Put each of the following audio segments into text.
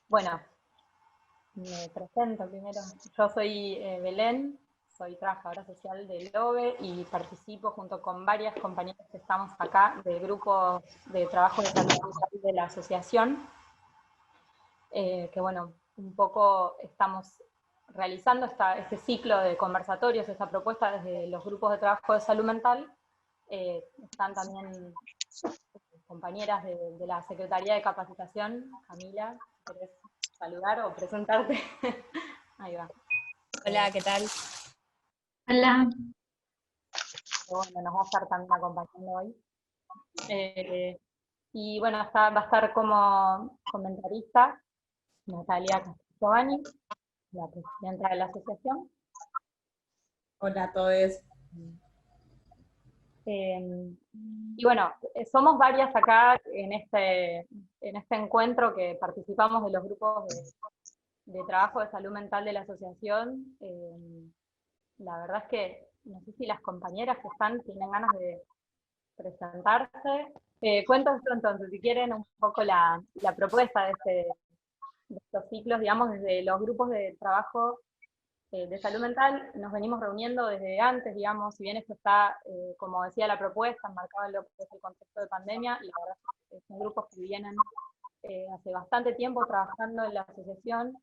Bueno, me presento primero. Yo soy Belén, soy trabajadora social del LOBE y participo junto con varias compañeras que estamos acá de grupos de trabajo de salud mental de la asociación, que bueno, un poco estamos realizando este ciclo de conversatorios, esta propuesta desde los grupos de trabajo de salud mental. Están también compañeras de la Secretaría de Capacitación, Camila, si querés saludar o presentarte. Ahí va. Hola, ¿qué tal? Hola, Bueno, nos va a estar también acompañando hoy. Eh, y bueno, va a estar como comentarista Natalia Castiglioni, la presidenta de la asociación. Hola a todos. Y bueno, somos varias acá en este encuentro que participamos de los grupos de trabajo de salud mental de la asociación. La verdad es que no sé si las compañeras que están tienen ganas de presentarse. Cuento esto entonces, si quieren, un poco la propuesta de estos ciclos, digamos, desde los grupos de trabajo de salud mental, nos venimos reuniendo desde antes, digamos, si bien esto está, como decía la propuesta, enmarcado en lo que es el contexto de pandemia, la verdad es que son grupos que vienen hace bastante tiempo trabajando en la asociación,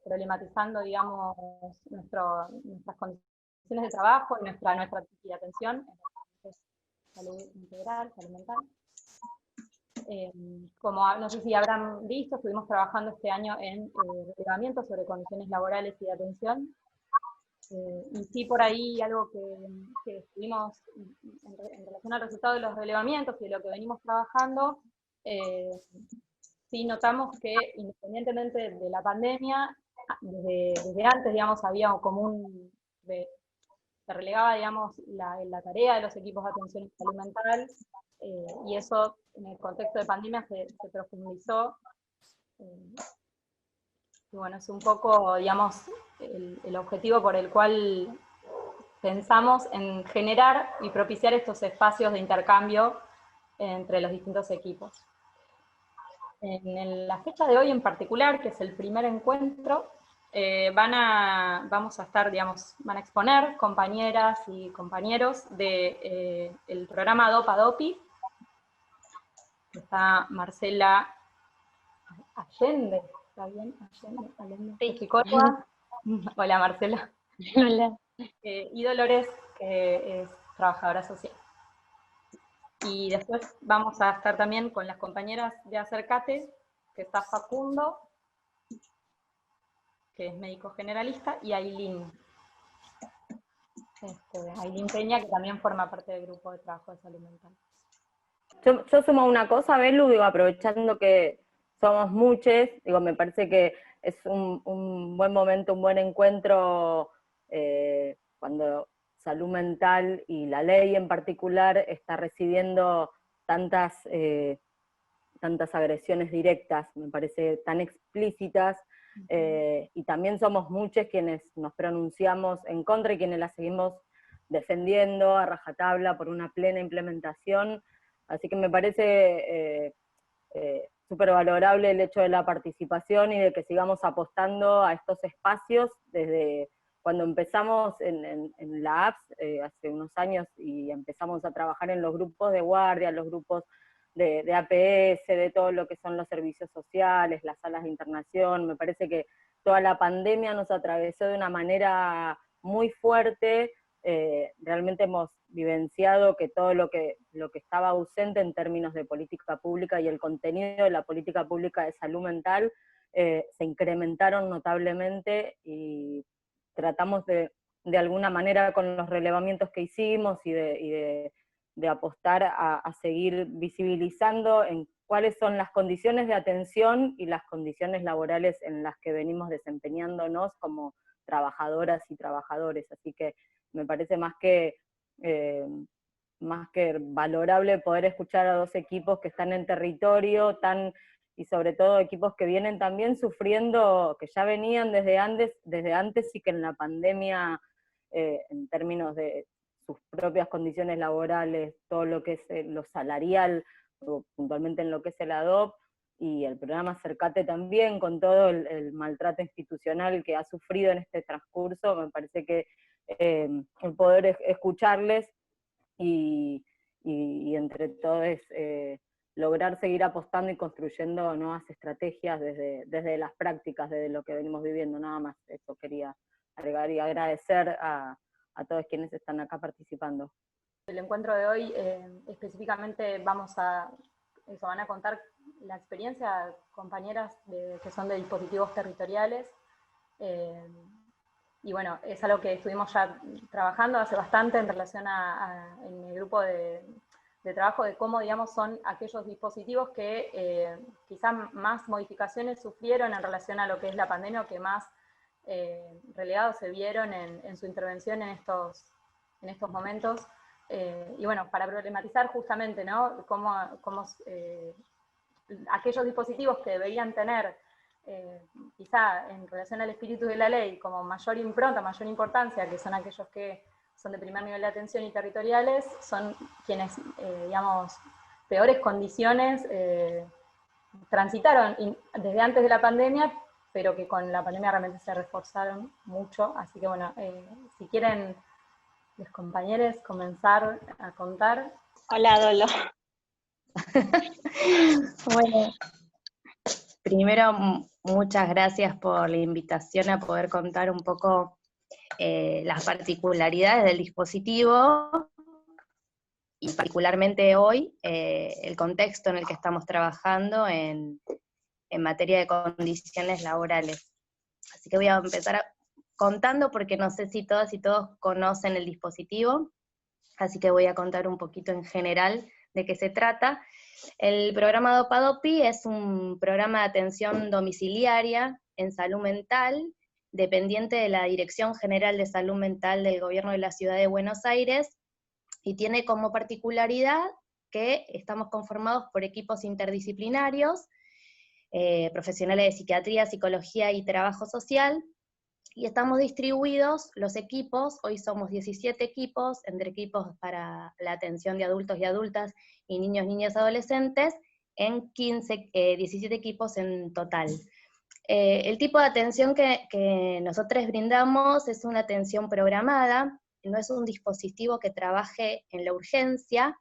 problematizando, digamos, nuestras condiciones de trabajo y nuestra atención en lo que es salud integral, salud mental. Como no sé si habrán visto, estuvimos trabajando este año en relevamiento sobre condiciones laborales y de atención. Y sí, por ahí algo que estuvimos en relación al resultado de los relevamientos y de lo que venimos trabajando, sí notamos que independientemente de la pandemia, desde antes, digamos, había como se relegaba, digamos, la tarea de los equipos de atención y salud mental, y eso en el contexto de pandemia se profundizó. Y bueno, es un poco, digamos, el objetivo por el cual pensamos en generar y propiciar estos espacios de intercambio entre los distintos equipos. En la fecha de hoy en particular, que es el primer encuentro, vamos a estar, digamos, van a exponer compañeras y compañeros del programa DOPA-DOPI. Está Marcela Allende, ¿está bien? Allende. sí. Psicóloga. Hola Marcela. Hola. Y Dolores, que es trabajadora social. Y después vamos a estar también con las compañeras de Acercate, que está Facundo, que es médico generalista, y Ailín. Ailín Peña, que también forma parte del grupo de trabajo de salud mental. Yo sumo una cosa, Belu, digo, aprovechando que somos muchos, digo, me parece que es un buen momento, un buen encuentro cuando salud mental y la ley en particular está recibiendo tantas agresiones directas, me parece tan explícitas, y también somos muchos quienes nos pronunciamos en contra y quienes las seguimos defendiendo a rajatabla por una plena implementación. Así que me parece súper valorable el hecho de la participación y de que sigamos apostando a estos espacios desde cuando empezamos en la APS hace unos años y empezamos a trabajar en los grupos de guardia, los grupos de APS, de todo lo que son los servicios sociales, las salas de internación. Me parece que toda la pandemia nos atravesó de una manera muy fuerte. Realmente hemos vivenciado que todo lo que estaba ausente en términos de política pública y el contenido de la política pública de salud mental se incrementaron notablemente, y tratamos de alguna manera con los relevamientos que hicimos y de apostar a seguir visibilizando en cuáles son las condiciones de atención y las condiciones laborales en las que venimos desempeñándonos como trabajadoras y trabajadores. Así que me parece más que valorable poder escuchar a dos equipos que están en territorio, y sobre todo equipos que vienen también sufriendo, que ya venían desde antes y que en la pandemia, en términos de sus propias condiciones laborales, todo lo que es lo salarial, puntualmente en lo que es el ADOP, y el programa Acercate también, con todo el maltrato institucional que ha sufrido en este transcurso, me parece que el poder escucharles y entre todos lograr seguir apostando y construyendo nuevas estrategias desde las prácticas, desde lo que venimos viviendo, nada más. Eso quería agregar y agradecer a todos quienes están acá participando. El encuentro de hoy específicamente van a contar la experiencia de compañeras que son de dispositivos territoriales, y bueno, es algo que estuvimos ya trabajando hace bastante en relación en el grupo de trabajo de cómo, digamos, son aquellos dispositivos que quizás más modificaciones sufrieron en relación a lo que es la pandemia, o que más relegados se vieron en su intervención en estos momentos. Y bueno, para problematizar justamente, ¿no?, cómo aquellos dispositivos que deberían tener, quizá en relación al espíritu de la ley, como mayor impronta, mayor importancia, que son aquellos que son de primer nivel de atención y territoriales, son quienes, digamos, peores condiciones transitaron desde antes de la pandemia, pero que con la pandemia realmente se reforzaron mucho. Así que bueno, si quieren los compañeros comenzar a contar. Hola, Dolo. Bueno, primero, muchas gracias por la invitación a poder contar un poco las particularidades del dispositivo, y particularmente hoy, el contexto en el que estamos trabajando en materia de condiciones laborales. Así que voy a empezar contando, porque no sé si todas y todos conocen el dispositivo, así que voy a contar un poquito en general de qué se trata. El programa DOPA-DOPI es un programa de atención domiciliaria en salud mental, dependiente de la Dirección General de Salud Mental del Gobierno de la Ciudad de Buenos Aires, y tiene como particularidad que estamos conformados por equipos interdisciplinarios, profesionales de psiquiatría, psicología y trabajo social, y estamos distribuidos los equipos, hoy somos 17 equipos, entre equipos para la atención de adultos y adultas y niños, niñas, adolescentes, en 17 equipos en total. El tipo de atención que nosotros brindamos es una atención programada, no es un dispositivo que trabaje en la urgencia,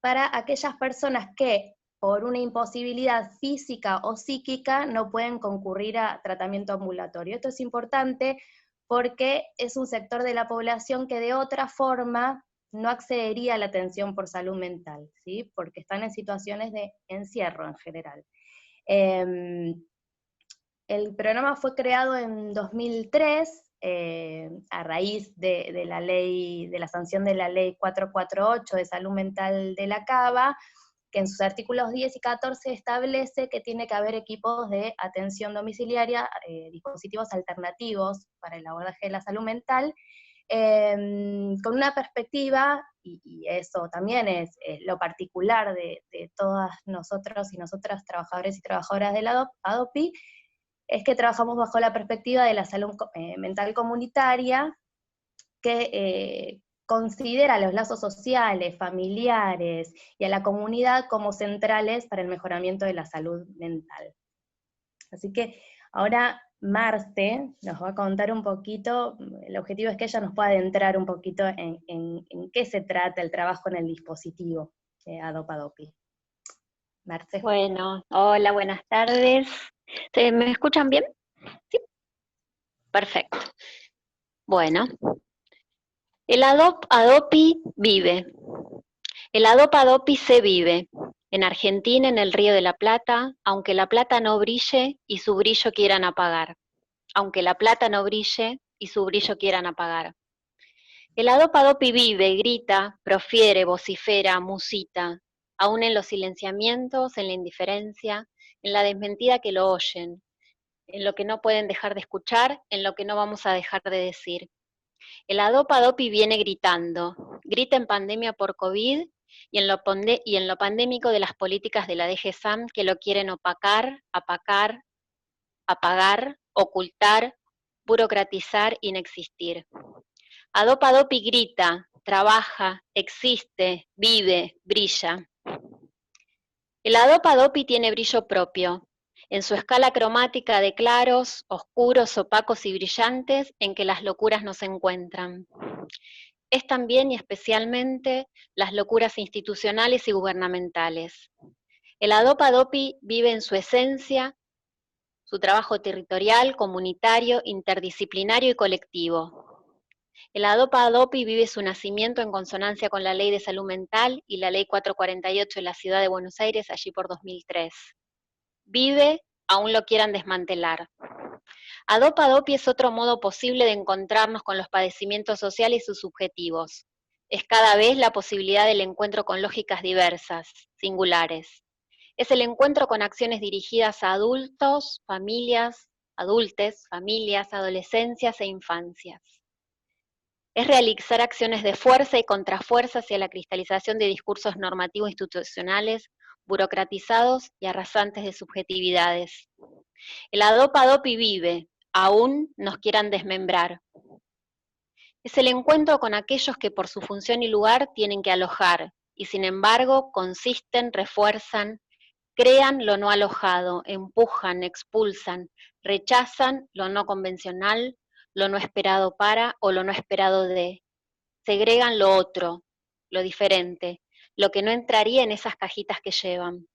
para aquellas personas que por una imposibilidad física o psíquica no pueden concurrir a tratamiento ambulatorio. Esto es importante porque es un sector de la población que de otra forma no accedería a la atención por salud mental, ¿sí?, porque están en situaciones de encierro en general. El programa fue creado en 2003, a raíz de la sanción de la ley 448 de salud mental de la CABA, que en sus artículos 10 y 14 establece que tiene que haber equipos de atención domiciliaria, dispositivos alternativos para el abordaje de la salud mental, con una perspectiva, y eso también es lo particular de todas nosotros y nosotras, trabajadores y trabajadoras de la ADOPI, es que trabajamos bajo la perspectiva de la salud mental comunitaria, que considera los lazos sociales, familiares y a la comunidad como centrales para el mejoramiento de la salud mental. Así que ahora Marce nos va a contar un poquito, el objetivo es que ella nos pueda adentrar un poquito en qué se trata el trabajo en el dispositivo ADOPA-DOPI. Marce. bueno, hola, buenas tardes. ¿Me escuchan bien? Sí. Perfecto. Bueno, el ADOPI vive. El ADOPA-DOPI se vive. En Argentina, en el Río de la Plata, aunque la plata no brille y su brillo quieran apagar. Aunque la plata no brille y su brillo quieran apagar. El ADOPA-DOPI vive, grita, profiere, vocifera, musita, aún en los silenciamientos, en la indiferencia, en la desmentida que lo oyen, en lo que no pueden dejar de escuchar, en lo que no vamos a dejar de decir. El ADOPA-DOPI viene gritando, grita en pandemia por COVID y en lo pandémico de las políticas de la DGSAM que lo quieren opacar, apagar, ocultar, burocratizar, inexistir. ADOPA-DOPI grita, trabaja, existe, vive, brilla. El Adopa-Dopi tiene brillo propio, en su escala cromática de claros, oscuros, opacos y brillantes, en que las locuras no se encuentran. Es también y especialmente las locuras institucionales y gubernamentales. El Adopa-Dopi vive en su esencia, su trabajo territorial, comunitario, interdisciplinario y colectivo. El Adopa-Dopi vive su nacimiento en consonancia con la Ley de Salud Mental y la Ley 448 de la Ciudad de Buenos Aires, allí por 2003. Vive, aún lo quieran desmantelar. Adopa-Dopi es otro modo posible de encontrarnos con los padecimientos sociales y sus subjetivos. Es cada vez la posibilidad del encuentro con lógicas diversas, singulares. Es el encuentro con acciones dirigidas a adultos, familias, adultes, familias, adolescencias e infancias. Es realizar acciones de fuerza y contrafuerza hacia la cristalización de discursos normativos institucionales, burocratizados y arrasantes de subjetividades. El Adopa-Dopi vive, aún nos quieran desmembrar. Es el encuentro con aquellos que por su función y lugar tienen que alojar, y sin embargo consisten, refuerzan, crean lo no alojado, empujan, expulsan, rechazan lo no convencional, lo no esperado para o lo no esperado de. Segregan lo otro, lo diferente, lo que no entraría en esas cajitas que llevan.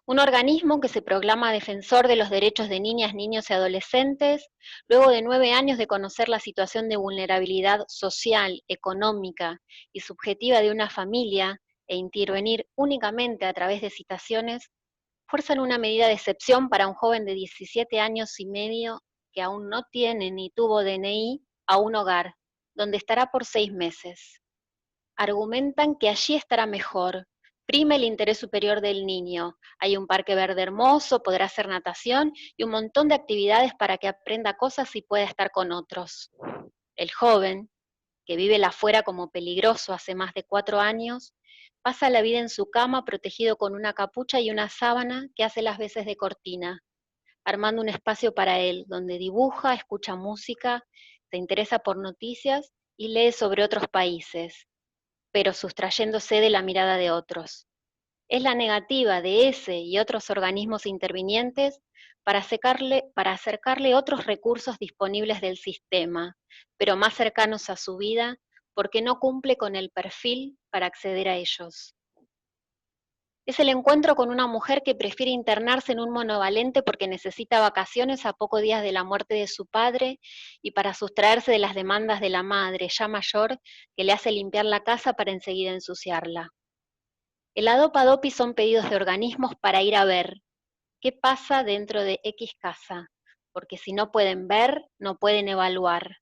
Un organismo que se proclama defensor de los derechos de niñas, niños y adolescentes, luego de 9 años de conocer la situación de vulnerabilidad social, económica y subjetiva de una familia e intervenir únicamente a través de citaciones, fuerzan una medida de excepción para un joven de 17 años y medio que aún no tiene ni tuvo DNI a un hogar, donde estará por 6 meses. Argumentan que allí estará mejor, prima el interés superior del niño, hay un parque verde hermoso, podrá hacer natación y un montón de actividades para que aprenda cosas y pueda estar con otros. El joven, que vive la afuera como peligroso hace más de 4 años, pasa la vida en su cama protegido con una capucha y una sábana que hace las veces de cortina, armando un espacio para él, donde dibuja, escucha música, se interesa por noticias y lee sobre otros países, pero sustrayéndose de la mirada de otros. Es la negativa de ese y otros organismos intervinientes para acercarle otros recursos disponibles del sistema, pero más cercanos a su vida, porque no cumple con el perfil para acceder a ellos. Es el encuentro con una mujer que prefiere internarse en un monovalente porque necesita vacaciones a pocos días de la muerte de su padre y para sustraerse de las demandas de la madre, ya mayor, que le hace limpiar la casa para enseguida ensuciarla. El Adopa-Dopi son pedidos de organismos para ir a ver qué pasa dentro de X casa, porque si no pueden ver, no pueden evaluar.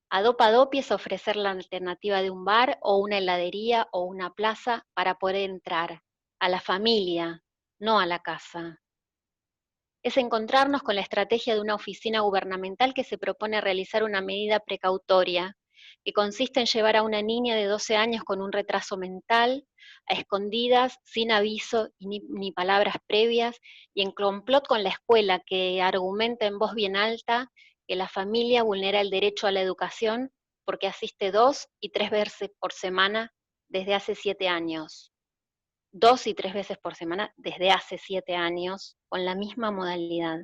Adopa-Dopi es ofrecer la alternativa de un bar o una heladería o una plaza para poder entrar, a la familia, no a la casa. Es encontrarnos con la estrategia de una oficina gubernamental que se propone realizar una medida precautoria, que consiste en llevar a una niña de 12 años con un retraso mental, a escondidas, sin aviso ni palabras previas, y en complot con la escuela que argumenta en voz bien alta que la familia vulnera el derecho a la educación porque asiste 2 y 3 veces por semana desde hace 7 años. 2 y 3 veces por semana desde hace 7 años, con la misma modalidad.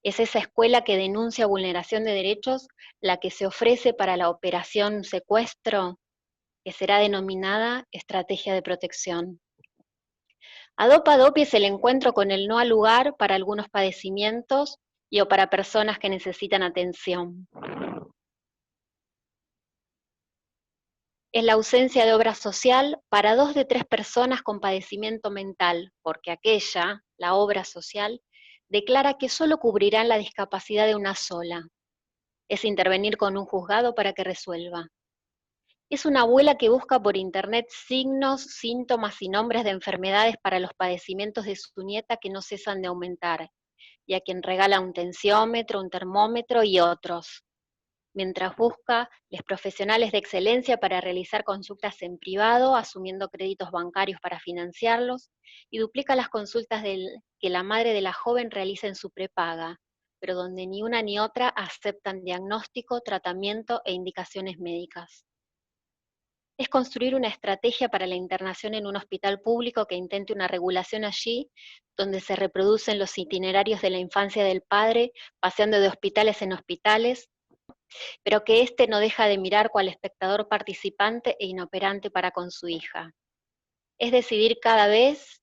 Es esa escuela que denuncia vulneración de derechos la que se ofrece para la operación secuestro, que será denominada estrategia de protección. Adopa-Dopi es el encuentro con el no al lugar para algunos padecimientos y o para personas que necesitan atención. Es la ausencia de obra social para 2 de 3 personas con padecimiento mental, porque aquella, la obra social, declara que solo cubrirá la discapacidad de una sola. Es intervenir con un juzgado para que resuelva. Es una abuela que busca por internet signos, síntomas y nombres de enfermedades para los padecimientos de su nieta que no cesan de aumentar, y a quien regala un tensiómetro, un termómetro y otros, mientras busca los profesionales de excelencia para realizar consultas en privado, asumiendo créditos bancarios para financiarlos, y duplica las consultas que la madre de la joven realiza en su prepaga, pero donde ni una ni otra aceptan diagnóstico, tratamiento e indicaciones médicas. Es construir una estrategia para la internación en un hospital público que intente una regulación allí, donde se reproducen los itinerarios de la infancia del padre, paseando de hospitales en hospitales, pero que éste no deja de mirar cual espectador participante e inoperante para con su hija. Es decidir cada vez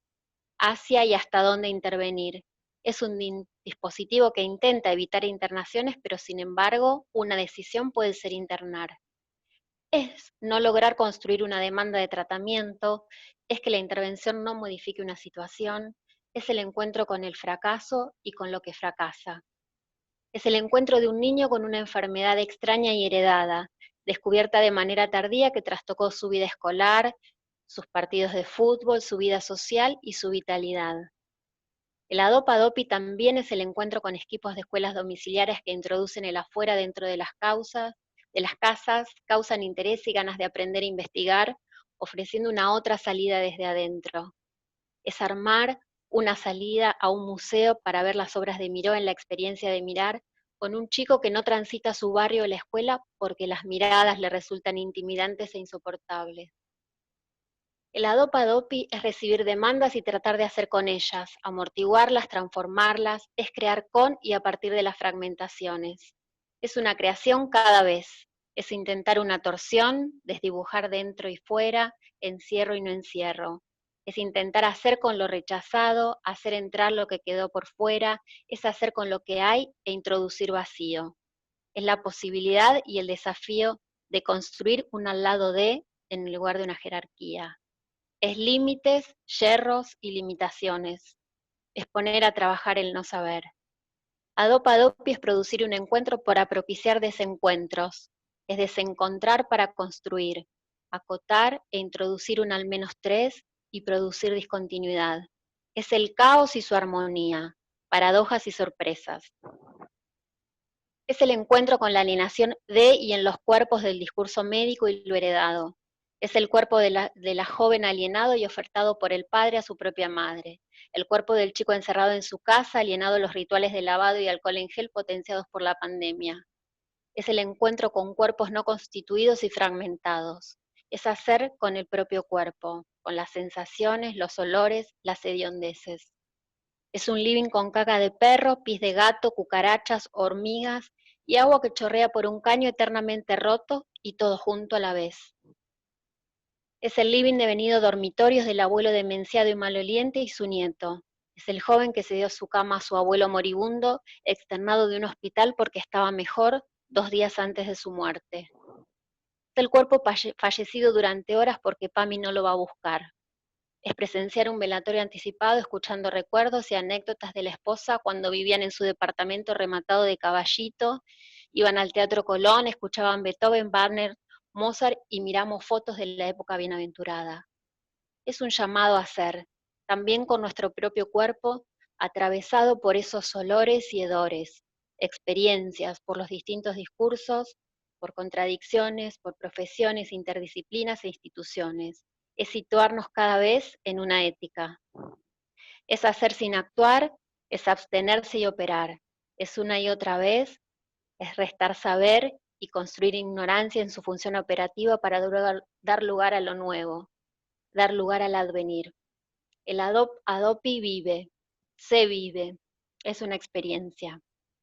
hacia y hasta dónde intervenir. Es un dispositivo que intenta evitar internaciones, pero sin embargo, una decisión puede ser internar. Es no lograr construir una demanda de tratamiento, es que la intervención no modifique una situación, es el encuentro con el fracaso y con lo que fracasa. Es el encuentro de un niño con una enfermedad extraña y heredada, descubierta de manera tardía que trastocó su vida escolar, sus partidos de fútbol, su vida social y su vitalidad. El ADOP-ADOPI también es el encuentro con equipos de escuelas domiciliarias que introducen el afuera dentro de las casas, causan interés y ganas de aprender e investigar, ofreciendo una otra salida desde adentro. Es armar una salida a un museo para ver las obras de Miró en la experiencia de mirar, con un chico que no transita su barrio o la escuela porque las miradas le resultan intimidantes e insoportables. El ADOP-ADOPI es recibir demandas y tratar de hacer con ellas, amortiguarlas, transformarlas, es crear con y a partir de las fragmentaciones. Es una creación cada vez, es intentar una torsión, desdibujar dentro y fuera, encierro y no encierro. Es intentar hacer con lo rechazado, hacer entrar lo que quedó por fuera, es hacer con lo que hay e introducir vacío. Es la posibilidad y el desafío de construir un al lado de en lugar de una jerarquía. Es límites, yerros y limitaciones. Es poner a trabajar el no saber. ADOP-ADOPI es producir un encuentro para propiciar desencuentros. Es desencontrar para construir, acotar e introducir un al menos tres y producir discontinuidad. Es el caos y su armonía, paradojas y sorpresas. Es el encuentro con la alienación de y en los cuerpos del discurso médico y lo heredado. Es el cuerpo de la joven alienado y ofertado por el padre a su propia madre. El cuerpo del chico encerrado en su casa, alienado a los rituales de lavado y alcohol en gel potenciados por la pandemia. Es el encuentro con cuerpos no constituidos y fragmentados. Es hacer con el propio cuerpo, con las sensaciones, los olores, las hediondeces. Es un living con caca de perro, pis de gato, cucarachas, hormigas y agua que chorrea por un caño eternamente roto y todo junto a la vez. Es el living devenido dormitorios del abuelo demenciado y maloliente y su nieto. Es el joven que se dio su cama a su abuelo moribundo, externado de un hospital porque estaba mejor 2 días antes de su muerte. Es el cuerpo fallecido durante horas porque Pami no lo va a buscar. Es presenciar un velatorio anticipado escuchando recuerdos y anécdotas de la esposa cuando vivían en su departamento rematado de caballito, iban al Teatro Colón, escuchaban Beethoven, Wagner, Mozart y miramos fotos de la época bienaventurada. Es un llamado a ser, también con nuestro propio cuerpo, atravesado por esos olores y hedores, experiencias, por los distintos discursos, por contradicciones, por profesiones, interdisciplinas e instituciones. Es situarnos cada vez en una ética. Es hacer sin actuar, es abstenerse y operar. Es una y otra vez, es restar saber y construir ignorancia en su función operativa para dar lugar a lo nuevo, dar lugar al advenir. El ADOPI vive, se vive, es una experiencia.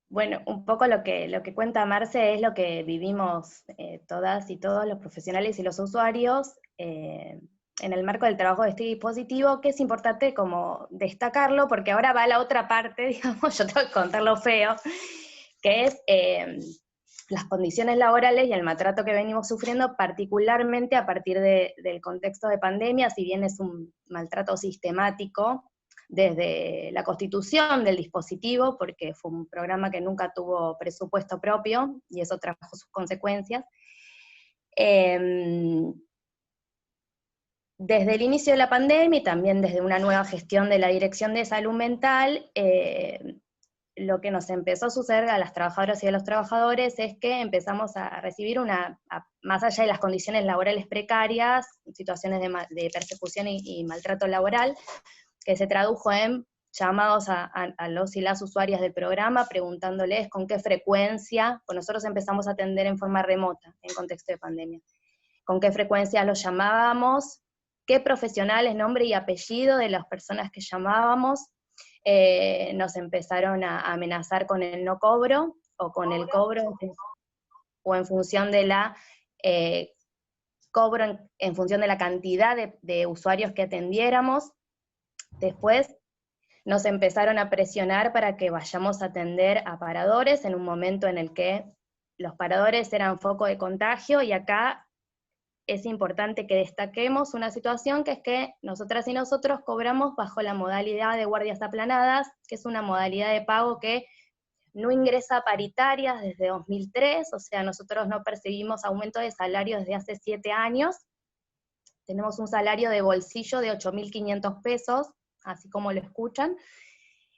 Bueno, un poco lo que cuenta Marce es lo que vivimos todas y todos los profesionales y los usuarios en el marco del trabajo de este dispositivo, que es importante como destacarlo, porque ahora va a la otra parte, digamos, yo tengo que contar lo feo, que es las condiciones laborales y el maltrato que venimos sufriendo, particularmente a partir del contexto de pandemia, si bien es un maltrato sistemático, desde la constitución del dispositivo, porque fue un programa que nunca tuvo presupuesto propio, y eso trajo sus consecuencias. Desde el inicio de la pandemia y también desde una nueva gestión de la Dirección de Salud Mental, lo que nos empezó a suceder a las trabajadoras y a los trabajadores es que empezamos a recibir más allá de las condiciones laborales precarias, situaciones de persecución y maltrato laboral, que se tradujo en llamados a los y las usuarias del programa, preguntándoles con qué frecuencia, pues nosotros empezamos a atender en forma remota, en contexto de pandemia, con qué frecuencia los llamábamos, qué profesionales, nombre y apellido de las personas que llamábamos. Nos empezaron a amenazar con el no cobro, o con el cobro, o en función de la cobro en función de la cantidad de usuarios que atendiéramos. Después nos empezaron a presionar para que vayamos a atender a paradores en un momento en el que los paradores eran foco de contagio, y acá es importante que destaquemos una situación, que es que nosotras y nosotros cobramos bajo la modalidad de guardias aplanadas, que es una modalidad de pago que no ingresa a paritarias desde 2003, o sea, nosotros no percibimos aumento de salario desde hace 7 años, tenemos un salario de bolsillo de 8.500 pesos, así como lo escuchan.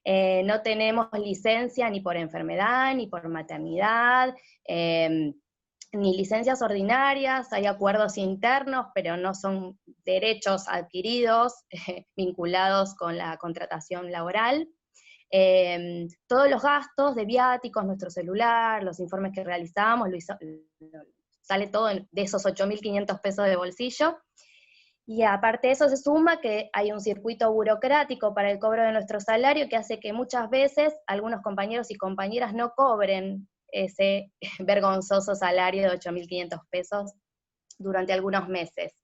No tenemos licencia ni por enfermedad, ni por maternidad, ni licencias ordinarias, hay acuerdos internos, pero no son derechos adquiridos vinculados con la contratación laboral. Todos los gastos de viáticos, nuestro celular, los informes que realizamos, sale todo de esos 8.500 pesos de bolsillo. Y aparte de eso se suma que hay un circuito burocrático para el cobro de nuestro salario que hace que muchas veces algunos compañeros y compañeras no cobren ese vergonzoso salario de 8.500 pesos durante algunos meses.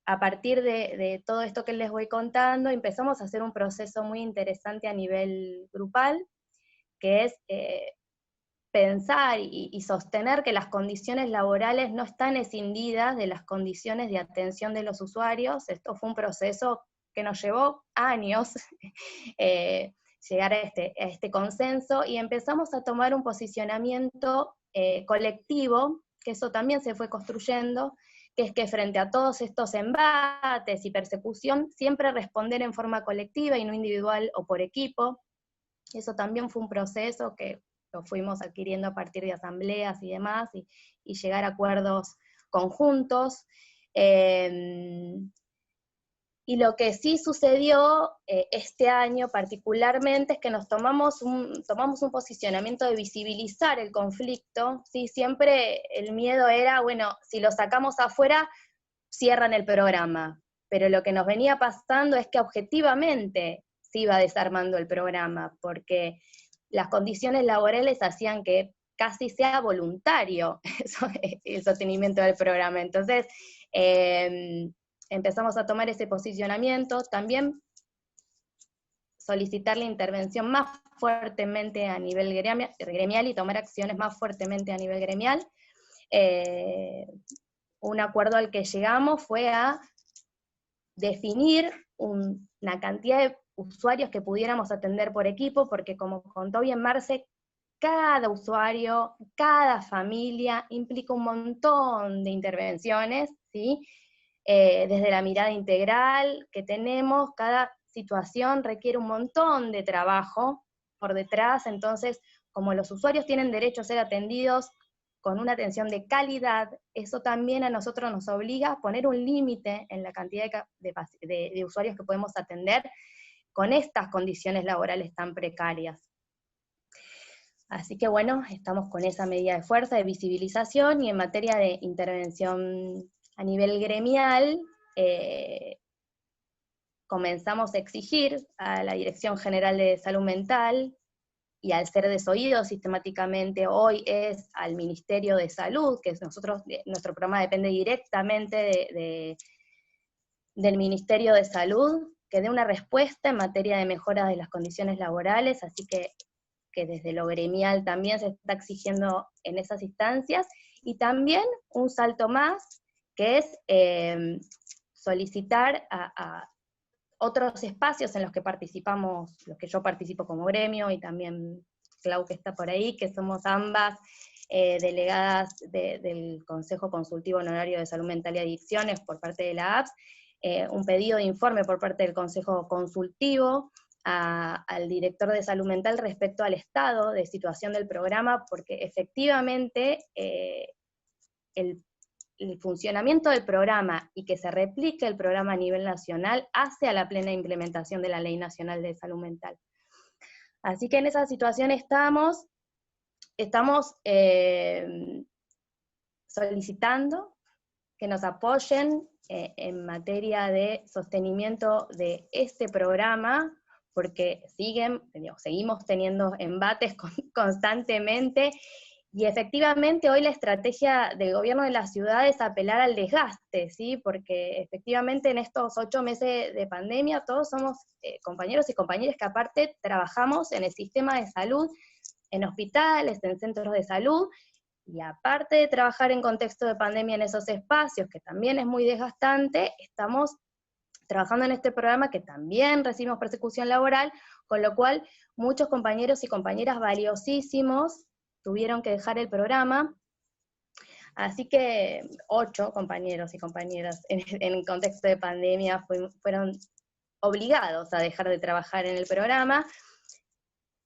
A partir de todo esto que les voy contando, empezamos a hacer un proceso muy interesante a nivel grupal, que es pensar y sostener que las condiciones laborales no están escindidas de las condiciones de atención de los usuarios. Esto fue un proceso que nos llevó años llegar a este consenso, y empezamos a tomar un posicionamiento colectivo, que eso también se fue construyendo, que es que frente a todos estos embates y persecución, siempre responder en forma colectiva y no individual o por equipo. Eso también fue un proceso que lo fuimos adquiriendo a partir de asambleas y demás, y llegar a acuerdos conjuntos. Y lo que sí sucedió este año particularmente es que nos tomamos un posicionamiento de visibilizar el conflicto, ¿sí? Siempre el miedo era, bueno, si lo sacamos afuera, cierran el programa, pero lo que nos venía pasando es que objetivamente se iba desarmando el programa, porque las condiciones laborales hacían que casi sea voluntario el sostenimiento del programa. Entonces, empezamos a tomar ese posicionamiento, también solicitar la intervención más fuertemente a nivel gremial y tomar acciones más fuertemente a nivel gremial. Un acuerdo al que llegamos fue a definir una cantidad de usuarios que pudiéramos atender por equipo, porque como contó bien Marce, cada usuario, cada familia implica un montón de intervenciones, ¿sí? Desde la mirada integral que tenemos, cada situación requiere un montón de trabajo por detrás. Entonces, como los usuarios tienen derecho a ser atendidos con una atención de calidad, eso también a nosotros nos obliga a poner un límite en la cantidad de usuarios que podemos atender con estas condiciones laborales tan precarias. Así que bueno, estamos con esa medida de fuerza, de visibilización, y en materia de intervención a nivel gremial, comenzamos a exigir a la Dirección General de Salud Mental, y al ser desoído sistemáticamente hoy es al Ministerio de Salud, que nuestro programa depende directamente del Ministerio de Salud, que dé una respuesta en materia de mejora de las condiciones laborales, así que desde lo gremial también se está exigiendo en esas instancias, y también un salto más, que es solicitar a otros espacios en los que participamos, los que yo participo como gremio, y también Clau que está por ahí, que somos ambas delegadas del Consejo Consultivo Honorario de Salud Mental y Adicciones por parte de la APS, un pedido de informe por parte del Consejo Consultivo al director de Salud Mental respecto al estado de situación del programa, porque efectivamente el funcionamiento del programa y que se replique el programa a nivel nacional hace a la plena implementación de la Ley Nacional de Salud Mental. Así que en esa situación estamos solicitando que nos apoyen en materia de sostenimiento de este programa, porque seguimos teniendo embates constantemente, y efectivamente hoy la estrategia del gobierno de la ciudad es apelar al desgaste, ¿sí? Porque efectivamente en estos 8 meses de pandemia todos somos compañeros y compañeras que aparte trabajamos en el sistema de salud, en hospitales, en centros de salud, y aparte de trabajar en contexto de pandemia en esos espacios, que también es muy desgastante, estamos trabajando en este programa que también recibimos persecución laboral, con lo cual muchos compañeros y compañeras valiosísimos tuvieron que dejar el programa, así que 8 compañeros y compañeras en contexto de pandemia fueron obligados a dejar de trabajar en el programa,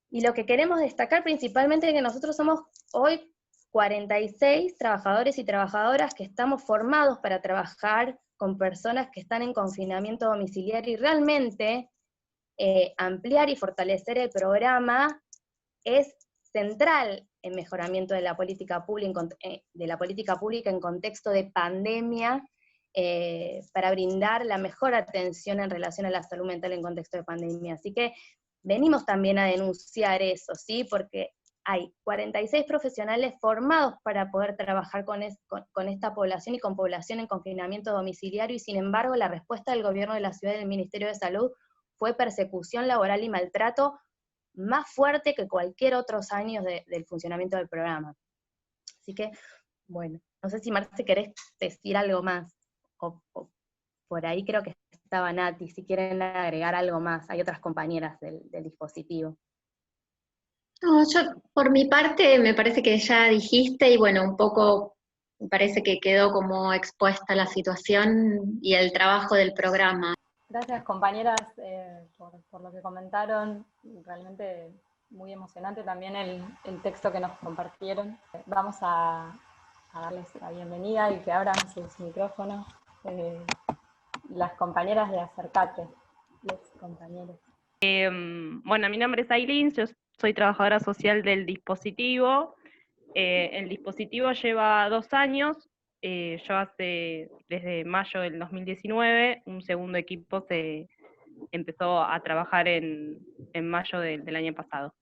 y lo que queremos destacar principalmente es que nosotros somos hoy 46 trabajadores y trabajadoras que estamos formados para trabajar con personas que están en confinamiento domiciliario, y realmente ampliar y fortalecer el programa es central en mejoramiento de la política pública en contexto de pandemia, para brindar la mejor atención en relación a la salud mental en contexto de pandemia. Así que venimos también a denunciar eso, ¿sí? Porque hay 46 profesionales formados para poder trabajar con esta población y con población en confinamiento domiciliario, y sin embargo la respuesta del gobierno de la ciudad y del Ministerio de Salud fue persecución laboral y maltrato más fuerte que cualquier otros años del funcionamiento del programa. Así que, bueno, no sé si Marce querés decir algo más, o por ahí creo que estaba Nati, si quieren agregar algo más, hay otras compañeras del dispositivo. No, yo por mi parte me parece que ya dijiste, y bueno, un poco me parece que quedó como expuesta la situación y el trabajo del programa. Gracias compañeras por lo que comentaron, realmente muy emocionante también el texto que nos compartieron. Vamos a darles la bienvenida y que abran sus micrófonos las compañeras de Acercate, los compañeros. Bueno, mi nombre es Aileen, yo soy trabajadora social del dispositivo. El dispositivo lleva 2 años, yo desde mayo del 2019, un segundo equipo se empezó a trabajar en mayo del año pasado.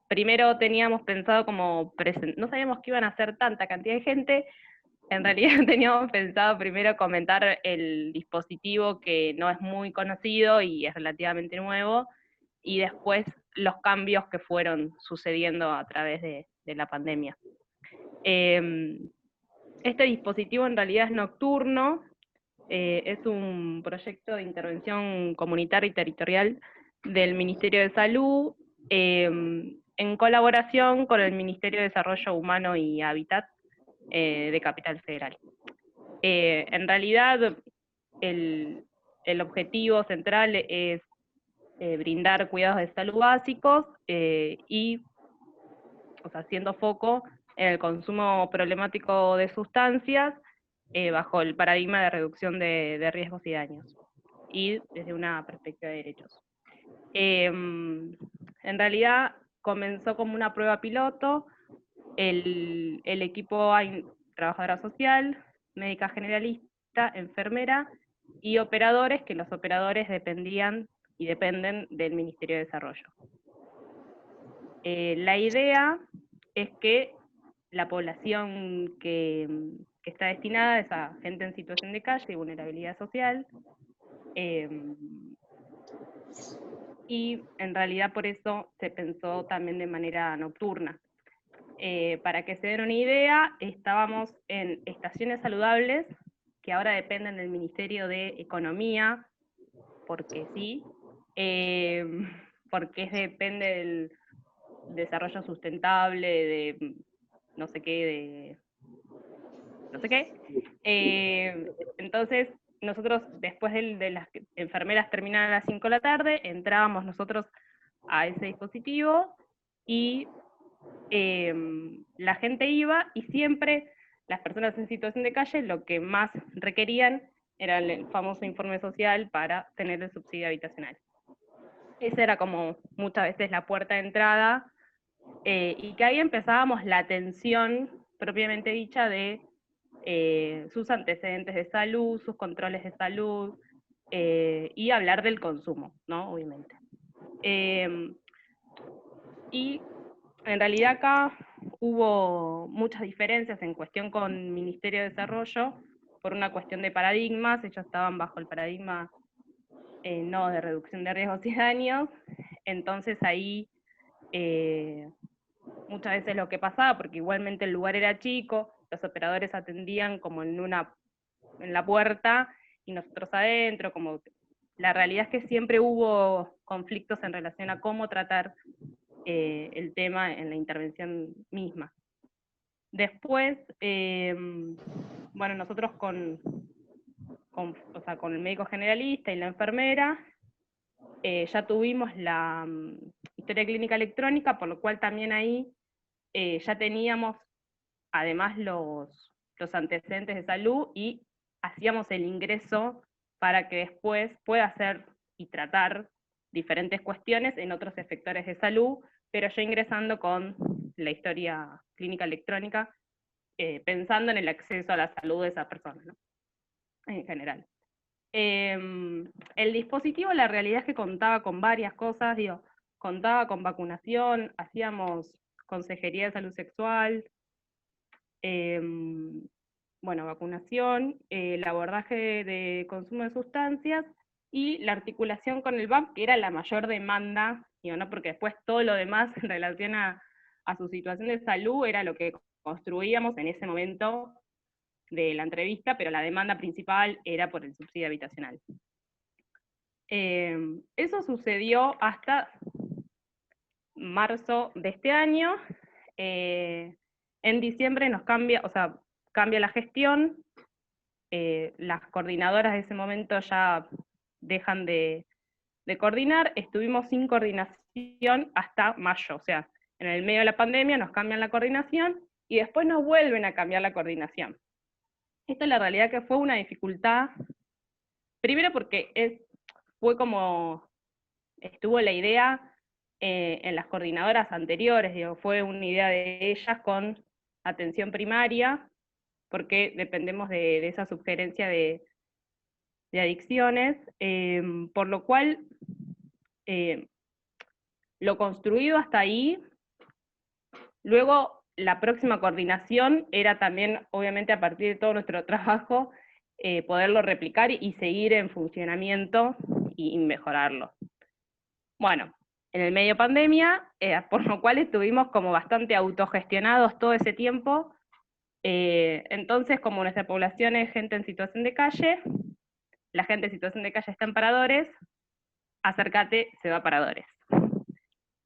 Primero teníamos pensado no sabíamos que iban a ser tanta cantidad de gente. En realidad teníamos pensado primero comentar el dispositivo, que no es muy conocido y es relativamente nuevo, y después los cambios que fueron sucediendo a través de la pandemia. Este dispositivo en realidad es nocturno, es un proyecto de intervención comunitaria y territorial del Ministerio de Salud, en colaboración con el Ministerio de Desarrollo Humano y Hábitat de Capital Federal. En realidad, el objetivo central es brindar cuidados de salud básicos haciendo foco en el consumo problemático de sustancias bajo el paradigma de reducción de riesgos y daños, y desde una perspectiva de derechos. En realidad comenzó como una prueba piloto. El equipo hay trabajadora social, médica generalista, enfermera y operadores, que los operadores dependían y dependen del Ministerio de Desarrollo. La idea es que la población que está destinada es a gente en situación de calle y vulnerabilidad social, y en realidad por eso se pensó también de manera nocturna. Para que se den una idea, estábamos en estaciones saludables, que ahora dependen del Ministerio de Economía, porque sí, porque depende del desarrollo sustentable, de no sé qué, entonces, nosotros después de las enfermeras terminaban a las 5 de la tarde, entrábamos nosotros a ese dispositivo, y la gente iba, y siempre las personas en situación de calle lo que más requerían era el famoso informe social para tener el subsidio habitacional. Esa era como muchas veces la puerta de entrada, y que ahí empezábamos la atención propiamente dicha de sus antecedentes de salud, sus controles de salud, y hablar del consumo, ¿no? Obviamente. Y en realidad acá hubo muchas diferencias en cuestión con Ministerio de Desarrollo, por una cuestión de paradigmas. Ellos estaban bajo el paradigma no de reducción de riesgos y daños, entonces ahí muchas veces lo que pasaba, porque igualmente el lugar era chico, los operadores atendían como en la puerta y nosotros adentro, como la realidad es que siempre hubo conflictos en relación a cómo tratar el tema en la intervención misma. Después, bueno, nosotros con el médico generalista y la enfermera, ya tuvimos la historia clínica electrónica, por lo cual también ahí ya teníamos además los antecedentes de salud y hacíamos el ingreso para que después pueda hacer y tratar diferentes cuestiones en otros efectores de salud, pero yo ingresando con la historia clínica electrónica, pensando en el acceso a la salud de esa persona, ¿no? En general. El dispositivo, la realidad es que contaba con varias cosas, contaba con vacunación, hacíamos consejería de salud sexual, bueno, vacunación, el abordaje de consumo de sustancias y la articulación con el BAP, que era la mayor demanda, ¿no? Porque después todo lo demás en relación a su situación de salud era lo que construíamos en ese momento de la entrevista, pero la demanda principal era por el subsidio habitacional. Eso sucedió hasta marzo de este año. En diciembre nos cambia, cambia la gestión, las coordinadoras de ese momento ya dejan de coordinar, estuvimos sin coordinación hasta mayo, o sea, en el medio de la pandemia nos cambian la coordinación y después nos vuelven a cambiar la coordinación. Esta es la realidad que fue una dificultad, primero porque fue como estuvo la idea en las coordinadoras anteriores, fue una idea de ellas con atención primaria, porque dependemos de esa sugerencia de adicciones, por lo cual lo construido hasta ahí, luego la próxima coordinación era también, obviamente a partir de todo nuestro trabajo, poderlo replicar y seguir en funcionamiento y mejorarlo. Bueno, en el medio pandemia, por lo cual estuvimos como bastante autogestionados todo ese tiempo, entonces como nuestra población es gente en situación de calle, la gente en situación de calle está en paradores, acércate, se va a paradores.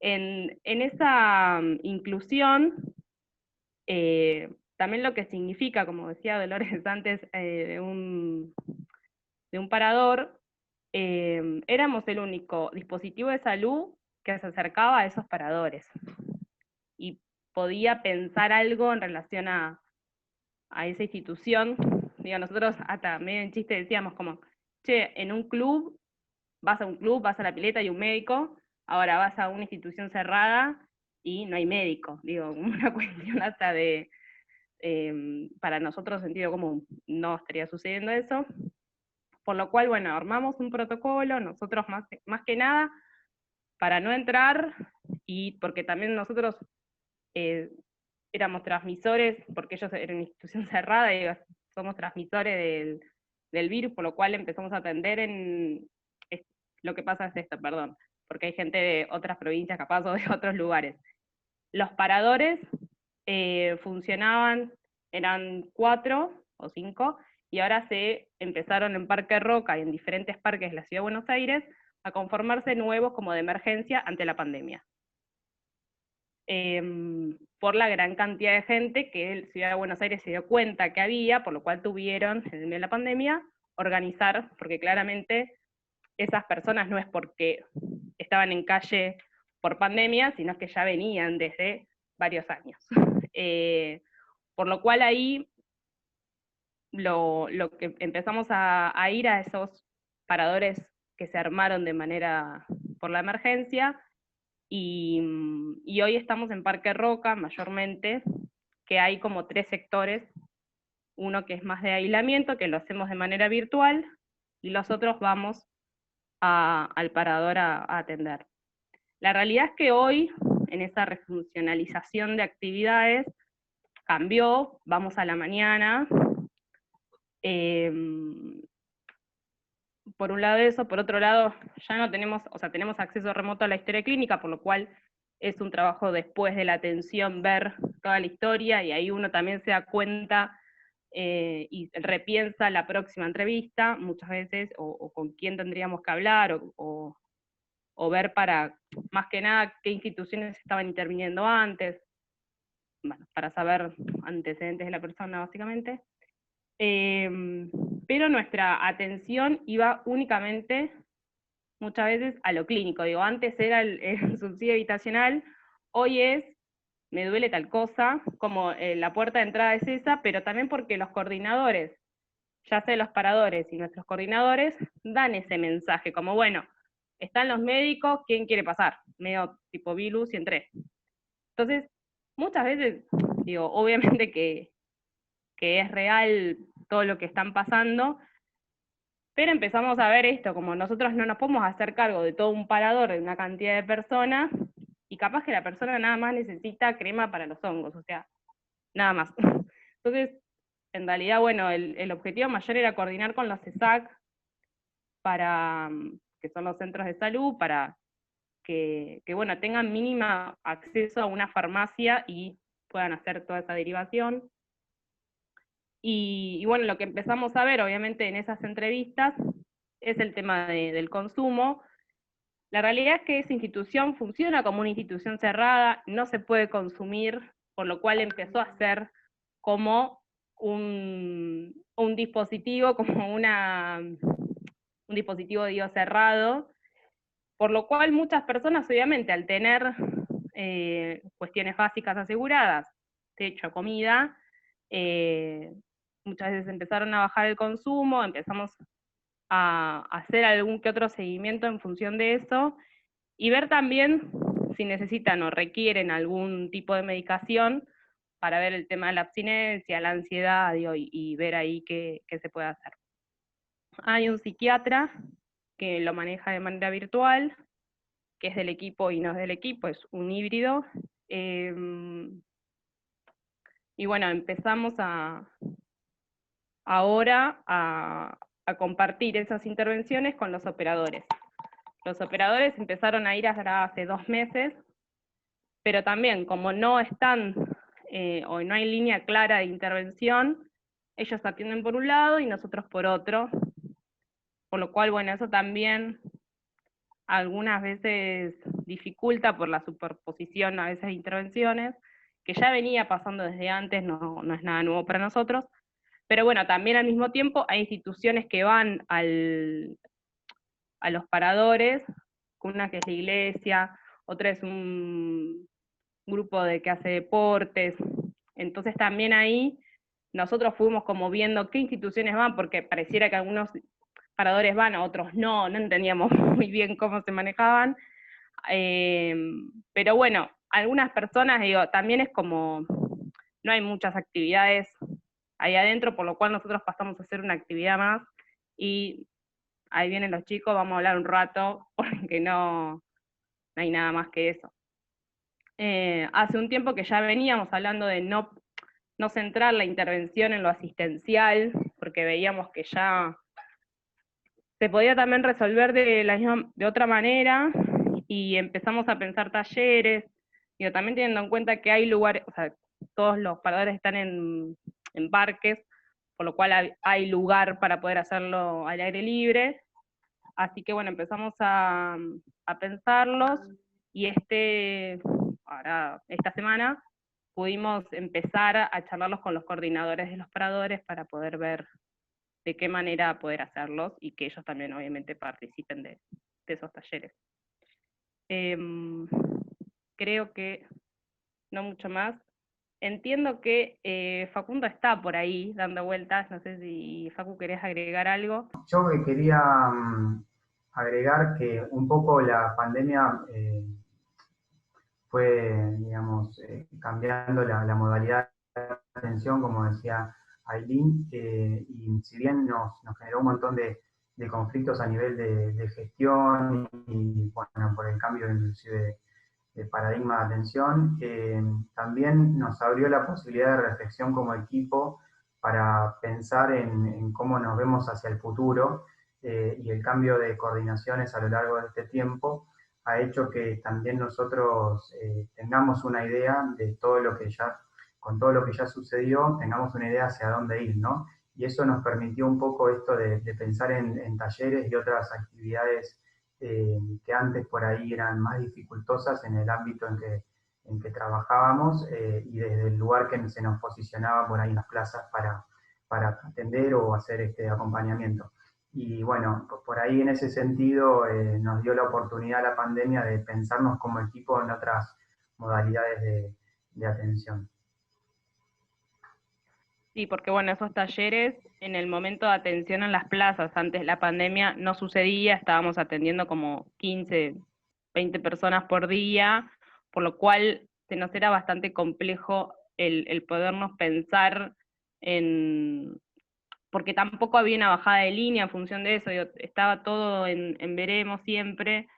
En esa inclusión, también lo que significa, como decía Dolores antes, de un parador, éramos el único dispositivo de salud que se acercaba a esos paradores y podía pensar algo en relación a esa institución. Nosotros hasta medio en chiste decíamos como, che, en un club, vas a la pileta y un médico, ahora vas a una institución cerrada y no hay médico, una cuestión hasta de, para nosotros sentido común, no estaría sucediendo eso, por lo cual, bueno, armamos un protocolo, nosotros más que nada, para no entrar, y porque también nosotros éramos transmisores, porque ellos eran una institución cerrada, y somos transmisores del virus, por lo cual empezamos a atender lo que pasa es esto, perdón, porque hay gente de otras provincias capaz o de otros lugares. Los paradores funcionaban, eran 4 o 5, y ahora se empezaron en Parque Roca y en diferentes parques de la Ciudad de Buenos Aires a conformarse nuevos como de emergencia ante la pandemia. Por la gran cantidad de gente que la Ciudad de Buenos Aires se dio cuenta que había, por lo cual tuvieron, en el medio de la pandemia, organizar, porque claramente esas personas no es porque estaban en calle por pandemia, sino que ya venían desde varios años. Por lo cual ahí lo que empezamos a ir a esos paradores que se armaron de manera por la emergencia, y hoy estamos en Parque Roca mayormente, que hay como 3 sectores, uno que es más de aislamiento, que lo hacemos de manera virtual, y los otros vamos al parador a atender. La realidad es que hoy, en esa refuncionalización de actividades, cambió, vamos a la mañana, por un lado eso, por otro lado ya no tenemos, o sea, tenemos acceso remoto a la historia clínica, por lo cual es un trabajo después de la atención ver toda la historia, y ahí uno también se da cuenta y repiensa la próxima entrevista, muchas veces, o con quién tendríamos que hablar, o ver para, más que nada, qué instituciones estaban interviniendo antes, bueno, para saber antecedentes de la persona, básicamente. Pero nuestra atención iba únicamente, muchas veces, a lo clínico. Digo, antes era el subsidio habitacional, hoy es, me duele tal cosa, como la puerta de entrada es esa, pero también porque los coordinadores, ya sea los paradores y nuestros coordinadores, dan ese mensaje, como bueno, están los médicos, ¿quién quiere pasar? Medio tipo Vilus y entré. Entonces, muchas veces, digo, obviamente que es real todo lo que están pasando, pero empezamos a ver esto, como nosotros no nos podemos hacer cargo de todo un parador, de una cantidad de personas, y capaz que la persona nada más necesita crema para los hongos, o sea, nada más. Entonces, en realidad, bueno, el objetivo mayor era coordinar con los CESAC, para, que son los centros de salud, para que bueno, tengan mínima acceso a una farmacia y puedan hacer toda esa derivación. Y bueno, lo que empezamos a ver, obviamente, en esas entrevistas, es el tema del consumo. La realidad es que esa institución funciona como una institución cerrada, no se puede consumir, por lo cual empezó a ser como un dispositivo, como un dispositivo, digo, cerrado, por lo cual muchas personas, obviamente, al tener cuestiones básicas aseguradas, techo, comida, muchas veces empezaron a bajar el consumo, empezamos a hacer algún que otro seguimiento en función de eso, y ver también si necesitan o requieren algún tipo de medicación para ver el tema de la abstinencia, la ansiedad, y ver ahí qué se puede hacer. Hay un psiquiatra que lo maneja de manera virtual, que es del equipo y no es del equipo, es un híbrido. Y bueno, empezamos ahora a compartir esas intervenciones con los operadores. Los operadores empezaron a ir hasta hace 2 meses, pero también como no están, o no hay línea clara de intervención, ellos atienden por un lado y nosotros por otro, por lo cual, bueno, eso también algunas veces dificulta por la superposición a veces de intervenciones, que ya venía pasando desde antes, no es nada nuevo para nosotros, pero bueno, también al mismo tiempo hay instituciones que van a los paradores, una que es la iglesia, otra es un grupo que hace deportes, entonces también ahí nosotros fuimos como viendo qué instituciones van, porque pareciera que algunos paradores van, a otros no entendíamos muy bien cómo se manejaban, pero bueno, algunas personas, digo, también es como, no hay muchas actividades ahí adentro, por lo cual nosotros pasamos a hacer una actividad más, y ahí vienen los chicos, vamos a hablar un rato, porque no hay nada más que eso. Hace un tiempo que ya veníamos hablando de no centrar la intervención en lo asistencial, porque veíamos que ya se podía también resolver de otra manera, y empezamos a pensar talleres, y también teniendo en cuenta que hay lugares, o sea, todos los paradores están en parques, por lo cual hay lugar para poder hacerlo al aire libre, así que bueno, empezamos a pensarlos, y esta semana pudimos empezar a charlarlos con los coordinadores de los paradores para poder ver de qué manera poder hacerlos, y que ellos también obviamente participen de esos talleres. Creo que no mucho más. Entiendo que Facundo está por ahí dando vueltas, no sé si Facu querés agregar algo. Yo quería agregar que un poco la pandemia fue, digamos, cambiando la modalidad atención, como decía Ailín, y si bien nos generó un montón de conflictos a nivel de gestión y bueno, por el cambio inclusive de paradigma de atención, también nos abrió la posibilidad de reflexión como equipo para pensar en cómo nos vemos hacia el futuro, y el cambio de coordinaciones a lo largo de este tiempo ha hecho que también nosotros tengamos una idea de todo lo que ya, con todo lo que ya sucedió, tengamos una idea hacia dónde ir, ¿no? Y eso nos permitió un poco esto de pensar en talleres y otras actividades que antes por ahí eran más dificultosas en el ámbito en que trabajábamos, y desde el lugar que se nos posicionaba por ahí en las plazas para atender o hacer este acompañamiento. Y bueno, por ahí en ese sentido nos dio la oportunidad la pandemia de pensarnos como equipo en otras modalidades de atención. Sí, porque bueno, esos talleres en el momento de atención en las plazas, antes de la pandemia, no sucedía, estábamos atendiendo como 15, 20 personas por día, por lo cual se nos era bastante complejo el podernos pensar en... porque tampoco había una bajada de línea en función de eso, estaba todo en veremos siempre,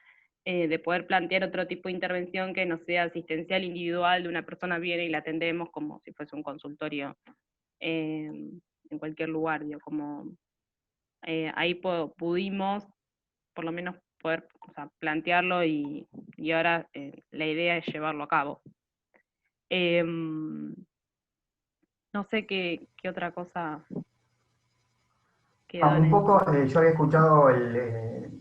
de poder plantear otro tipo de intervención que no sea asistencial individual, de una persona viene y la atendemos como si fuese un consultorio en cualquier lugar, digo, como ahí pudimos por lo menos poder, o sea, plantearlo y ahora la idea es llevarlo a cabo. No sé qué otra cosa quedó Un poco, yo había escuchado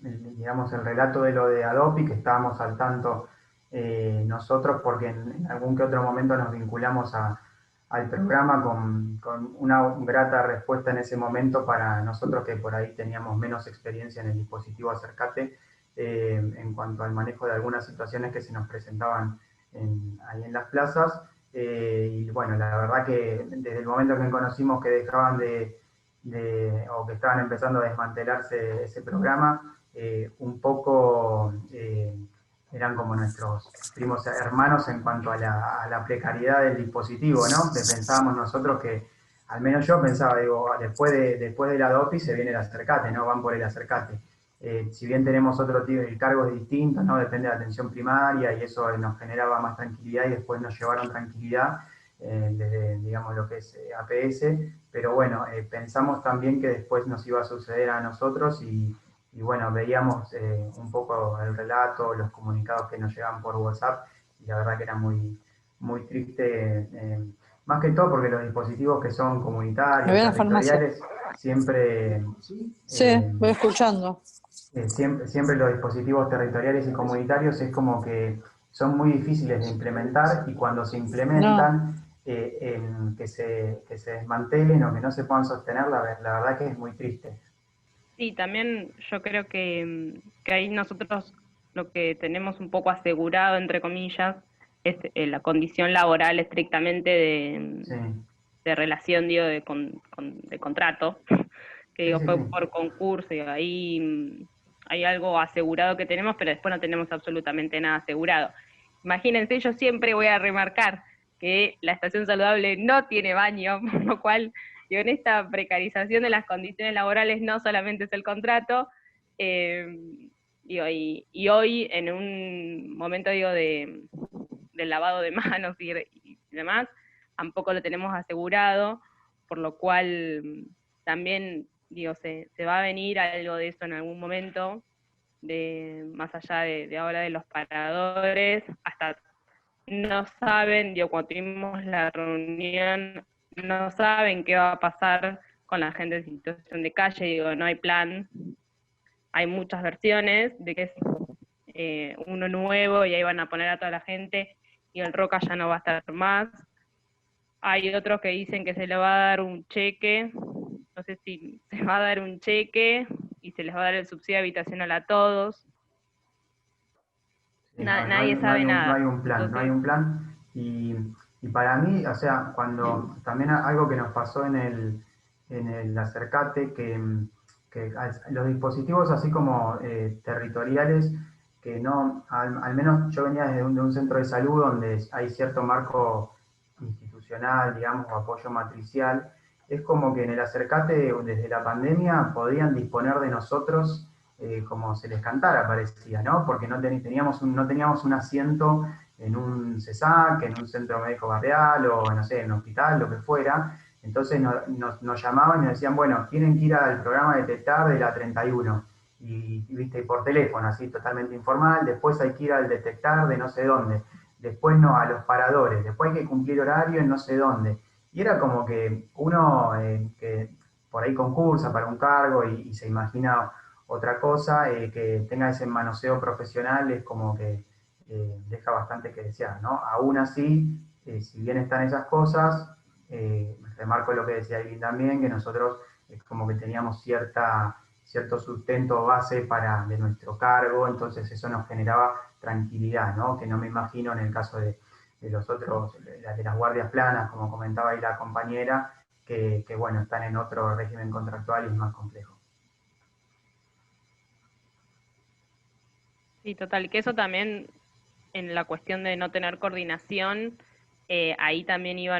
digamos, el relato de lo de Adopi, que estábamos al tanto nosotros, porque en algún que otro momento nos vinculamos al programa con una grata respuesta en ese momento para nosotros que por ahí teníamos menos experiencia en el dispositivo Acercate, en cuanto al manejo de algunas situaciones que se nos presentaban ahí en las plazas. Y bueno, la verdad que desde el momento que conocimos que dejaban o que estaban empezando a desmantelarse ese programa, un poco eran como nuestros primos hermanos en cuanto a la precariedad del dispositivo, ¿no? Pensábamos nosotros que, al menos yo pensaba, digo, después de la DOPI se viene el Acercate, ¿no? Van por el Acercate. Si bien tenemos otro tipo de cargos distintos, ¿no? Depende de la atención primaria y eso nos generaba más tranquilidad y después nos llevaron tranquilidad desde, digamos, lo que es APS, pero bueno, pensamos también que después nos iba a suceder a nosotros y bueno, veíamos un poco el relato, los comunicados que nos llegaban por WhatsApp y la verdad que era muy, muy triste, más que todo porque los dispositivos que son comunitarios, territoriales, siempre... voy escuchando. Siempre los dispositivos territoriales y comunitarios es como que son muy difíciles de implementar y cuando se implementan, que se desmantelen o que no se puedan sostener, la verdad que es muy triste. Sí, también yo creo que ahí nosotros lo que tenemos un poco asegurado, entre comillas, es la condición laboral estrictamente de relación, digo, de contrato, que digo, fue por concurso, y ahí hay algo asegurado que tenemos, pero después no tenemos absolutamente nada asegurado. Imagínense, yo siempre voy a remarcar que la estación saludable no tiene baño, por lo cual, digo, en esta precarización de las condiciones laborales no solamente es el contrato, digo, y hoy en un momento, digo, del lavado de manos y demás, tampoco lo tenemos asegurado, por lo cual también, digo, se va a venir algo de eso en algún momento, más allá de ahora de los paradores, hasta no saben, digo, cuando tuvimos la reunión, no saben qué va a pasar con la gente en situación de calle, digo, no hay plan, hay muchas versiones de que es uno nuevo y ahí van a poner a toda la gente y el Roca ya no va a estar más. Hay otros que dicen que se le va a dar un cheque, no sé si se va a dar un cheque y se les va a dar el subsidio habitacional a todos. Nadie sabe nada. No hay un plan, entonces, no hay un plan. Y para mí, o sea, cuando también algo que nos pasó en el Acercate, que los dispositivos así como territoriales, que no, al menos yo venía desde un centro de salud donde hay cierto marco institucional institucional, digamos, o apoyo matricial, es como que en el Acercate, desde la pandemia, podían disponer de nosotros como se les cantara, parecía, ¿no? Porque no teníamos un asiento en un CESAC, en un centro médico barrial, o no sé, en un hospital, lo que fuera. Entonces nos llamaban y nos decían, bueno, tienen que ir al programa de detectar de la 31, y viste, por teléfono, así totalmente informal. Después hay que ir al detectar de no sé dónde, después no, a los paradores, después hay que cumplir horario en no sé dónde. Y era como que uno que por ahí concursa para un cargo y se imagina otra cosa, que tenga ese manoseo profesional, es como que deja bastante que desear, ¿no? Aún así, si bien están esas cosas, remarco lo que decía Aileen también, que nosotros como que teníamos cierto sustento base de nuestro cargo, entonces eso nos generaba tranquilidad, ¿no? Que no me imagino en el caso de los otros, de las guardias planas, como comentaba ahí la compañera, que bueno, están en otro régimen contractual y es más complejo. Sí, total, que eso también, en la cuestión de no tener coordinación, ahí también iba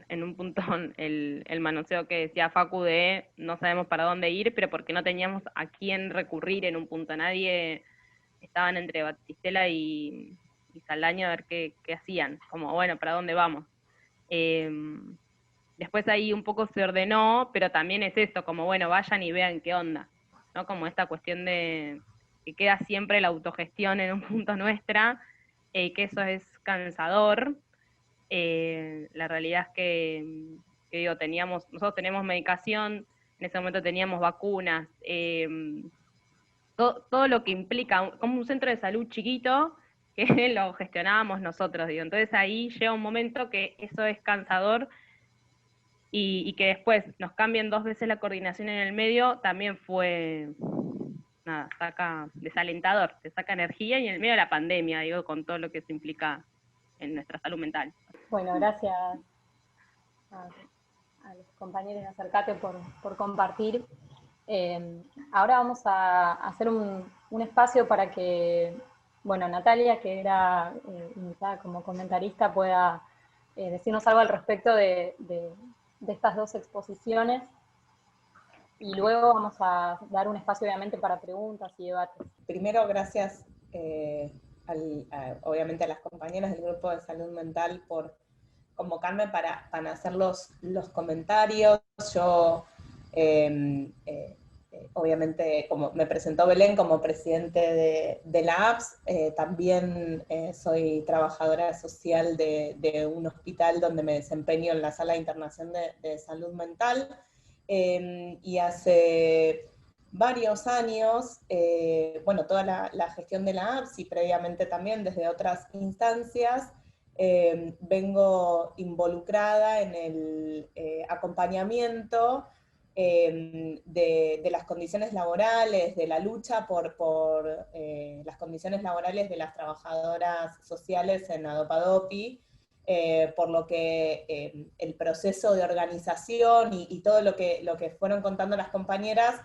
en un punto, el manoseo que decía Facu de no sabemos para dónde ir, pero porque no teníamos a quién recurrir en un punto. Nadie, estaban entre Batistela y Saldaña a ver qué hacían, como bueno, ¿para dónde vamos? Después ahí un poco se ordenó, pero también es esto, como bueno, vayan y vean qué onda, ¿no? Como esta cuestión de que queda siempre la autogestión en un punto nuestra, que eso es cansador. La realidad es que digo, nosotros tenemos medicación, en ese momento teníamos vacunas, todo lo que implica, como un centro de salud chiquito, que lo gestionábamos nosotros, digo. Entonces ahí llega un momento que eso es cansador, y que después nos cambien 2 veces la coordinación en el medio, también fue, nada, desalentador, te saca energía, y en el medio de la pandemia, digo, con todo lo que eso implica en nuestra salud mental. Bueno, gracias a los compañeros de Acercate por compartir. Ahora vamos a hacer un espacio para que, bueno, Natalia, que era invitada como comentarista, pueda decirnos algo al respecto de estas dos exposiciones, y luego vamos a dar un espacio obviamente para preguntas y debates. Primero, gracias obviamente a las compañeras del Grupo de Salud Mental por convocarme para hacer los comentarios. Yo, obviamente, como me presentó Belén como presidente de la APS, también soy trabajadora social de un hospital donde me desempeño en la Sala de Internación de Salud Mental, y hace varios años, bueno, toda la gestión de la APS y previamente también desde otras instancias, vengo involucrada en el acompañamiento de las condiciones laborales, de la lucha por las condiciones laborales de las trabajadoras sociales en Adopadopi, por lo que el proceso de organización y todo lo que fueron contando las compañeras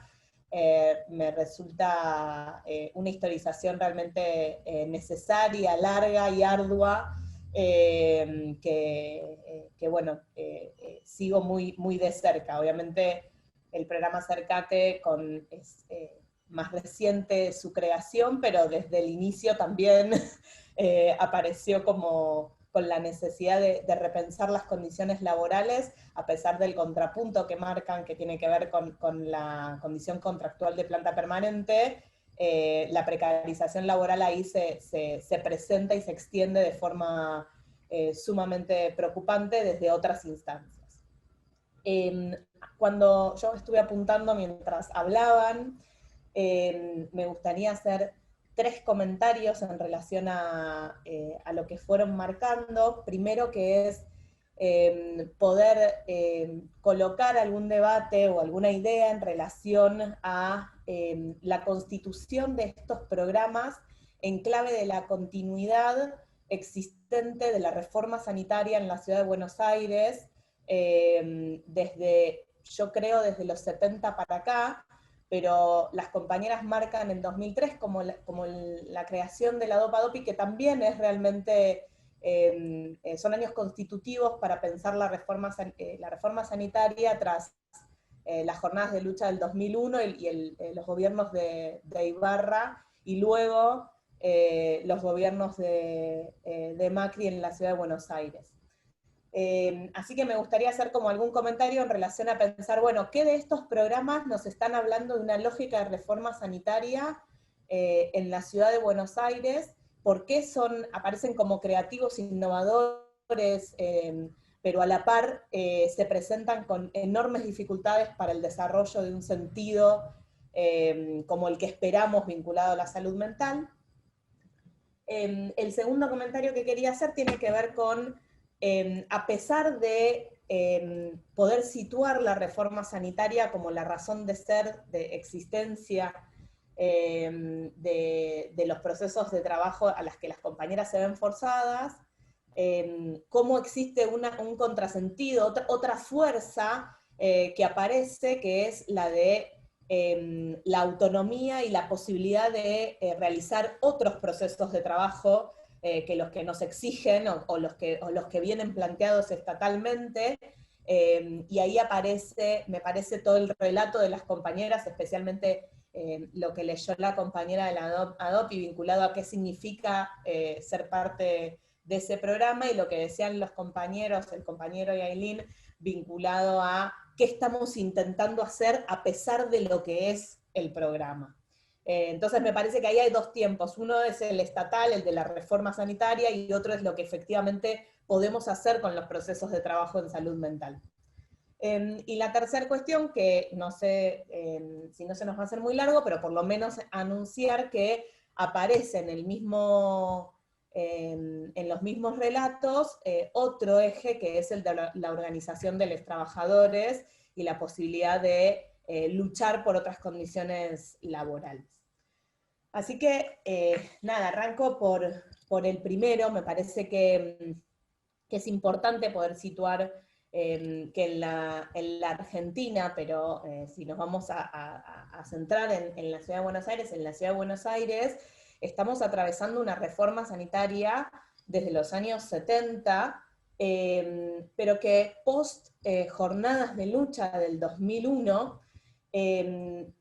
me resulta una historización realmente necesaria, larga y ardua, que bueno, sigo muy, muy de cerca. Obviamente el programa Acercate es más reciente su creación, pero desde el inicio también apareció como con la necesidad de repensar las condiciones laborales, a pesar del contrapunto que marcan, que tiene que ver con la condición contractual de planta permanente. La precarización laboral ahí se presenta y se extiende de forma sumamente preocupante desde otras instancias. Cuando yo estuve apuntando mientras hablaban, me gustaría hacer 3 comentarios en relación a lo que fueron marcando. Primero, que es poder colocar algún debate o alguna idea en relación a la constitución de estos programas en clave de la continuidad existente de la reforma sanitaria en la ciudad de Buenos Aires, yo creo desde los 70 para acá, pero las compañeras marcan en 2003 como la creación de la Adopadopi, que también es realmente son años constitutivos para pensar la reforma sanitaria tras las jornadas de lucha del 2001 y los gobiernos de Ibarra, y luego los gobiernos de Macri en la ciudad de Buenos Aires. Así que me gustaría hacer como algún comentario en relación a pensar, bueno, ¿qué de estos programas nos están hablando de una lógica de reforma sanitaria en la ciudad de Buenos Aires? ¿Por qué aparecen como creativos, innovadores, pero a la par se presentan con enormes dificultades para el desarrollo de un sentido como el que esperamos vinculado a la salud mental? El segundo comentario que quería hacer tiene que ver con, a pesar de poder situar la reforma sanitaria como la razón de ser, de existencia de los procesos de trabajo a las que las compañeras se ven forzadas, cómo existe un contrasentido, otra fuerza que aparece, que es la de la autonomía y la posibilidad de realizar otros procesos de trabajo que los que nos exigen o los que vienen planteados estatalmente, y ahí aparece, me parece, todo el relato de las compañeras, especialmente lo que leyó la compañera de la ADOPI vinculado a qué significa ser parte de ese programa, y lo que decían los compañeros, el compañero y Ailín, vinculado a qué estamos intentando hacer a pesar de lo que es el programa. Entonces me parece que ahí hay dos tiempos, uno es el estatal, el de la reforma sanitaria, y otro es lo que efectivamente podemos hacer con los procesos de trabajo en salud mental. Y la tercera cuestión, que no sé si no se nos va a hacer muy largo, pero por lo menos anunciar que aparece en el mismo... en los mismos relatos, otro eje que es el de la organización de los trabajadores y la posibilidad de luchar por otras condiciones laborales. Así que, nada, arranco por el primero. Me parece que es importante poder situar que en la Argentina, pero si nos vamos a centrar en la Ciudad de Buenos Aires, estamos atravesando una reforma sanitaria desde los años 70, pero que post jornadas de lucha del 2001,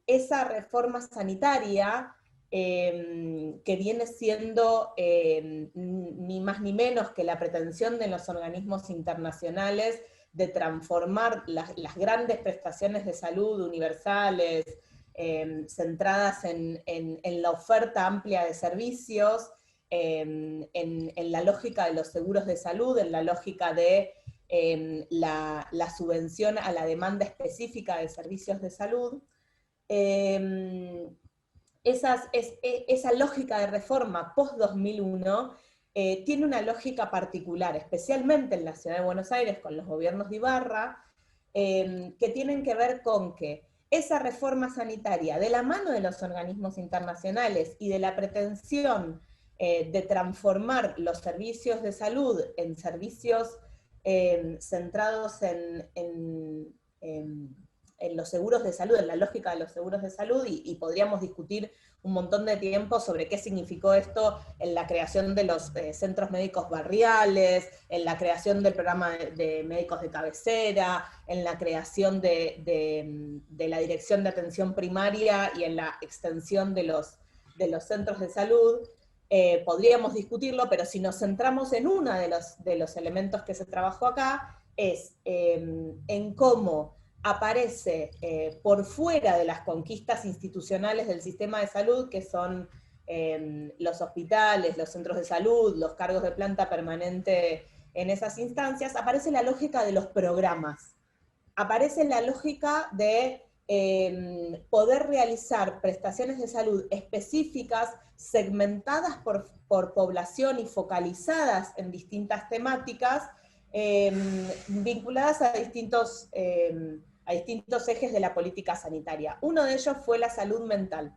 esa reforma sanitaria, que viene siendo ni más ni menos que la pretensión de los organismos internacionales de transformar las grandes prestaciones de salud universales, centradas en la oferta amplia de servicios, en la lógica de los seguros de salud, en la lógica de la subvención a la demanda específica de servicios de salud. Esa lógica de reforma post-2001 tiene una lógica particular, especialmente en la Ciudad de Buenos Aires, con los gobiernos de Ibarra, que tienen que ver con que esa reforma sanitaria, de la mano de los organismos internacionales y de la pretensión de transformar los servicios de salud en servicios centrados en los seguros de salud, en la lógica de los seguros de salud, y podríamos discutir un montón de tiempo sobre qué significó esto en la creación de los centros médicos barriales, en la creación del programa de médicos de cabecera, en la creación de la dirección de atención primaria y en la extensión de los centros de salud. Podríamos discutirlo, pero si nos centramos en uno de los elementos que se trabajó acá, es en cómo aparece por fuera de las conquistas institucionales del sistema de salud, que son los hospitales, los centros de salud, los cargos de planta permanente en esas instancias, aparece la lógica de los programas. Aparece la lógica de poder realizar prestaciones de salud específicas, segmentadas por población y focalizadas en distintas temáticas, vinculadas a distintos ejes de la política sanitaria. Uno de ellos fue la salud mental.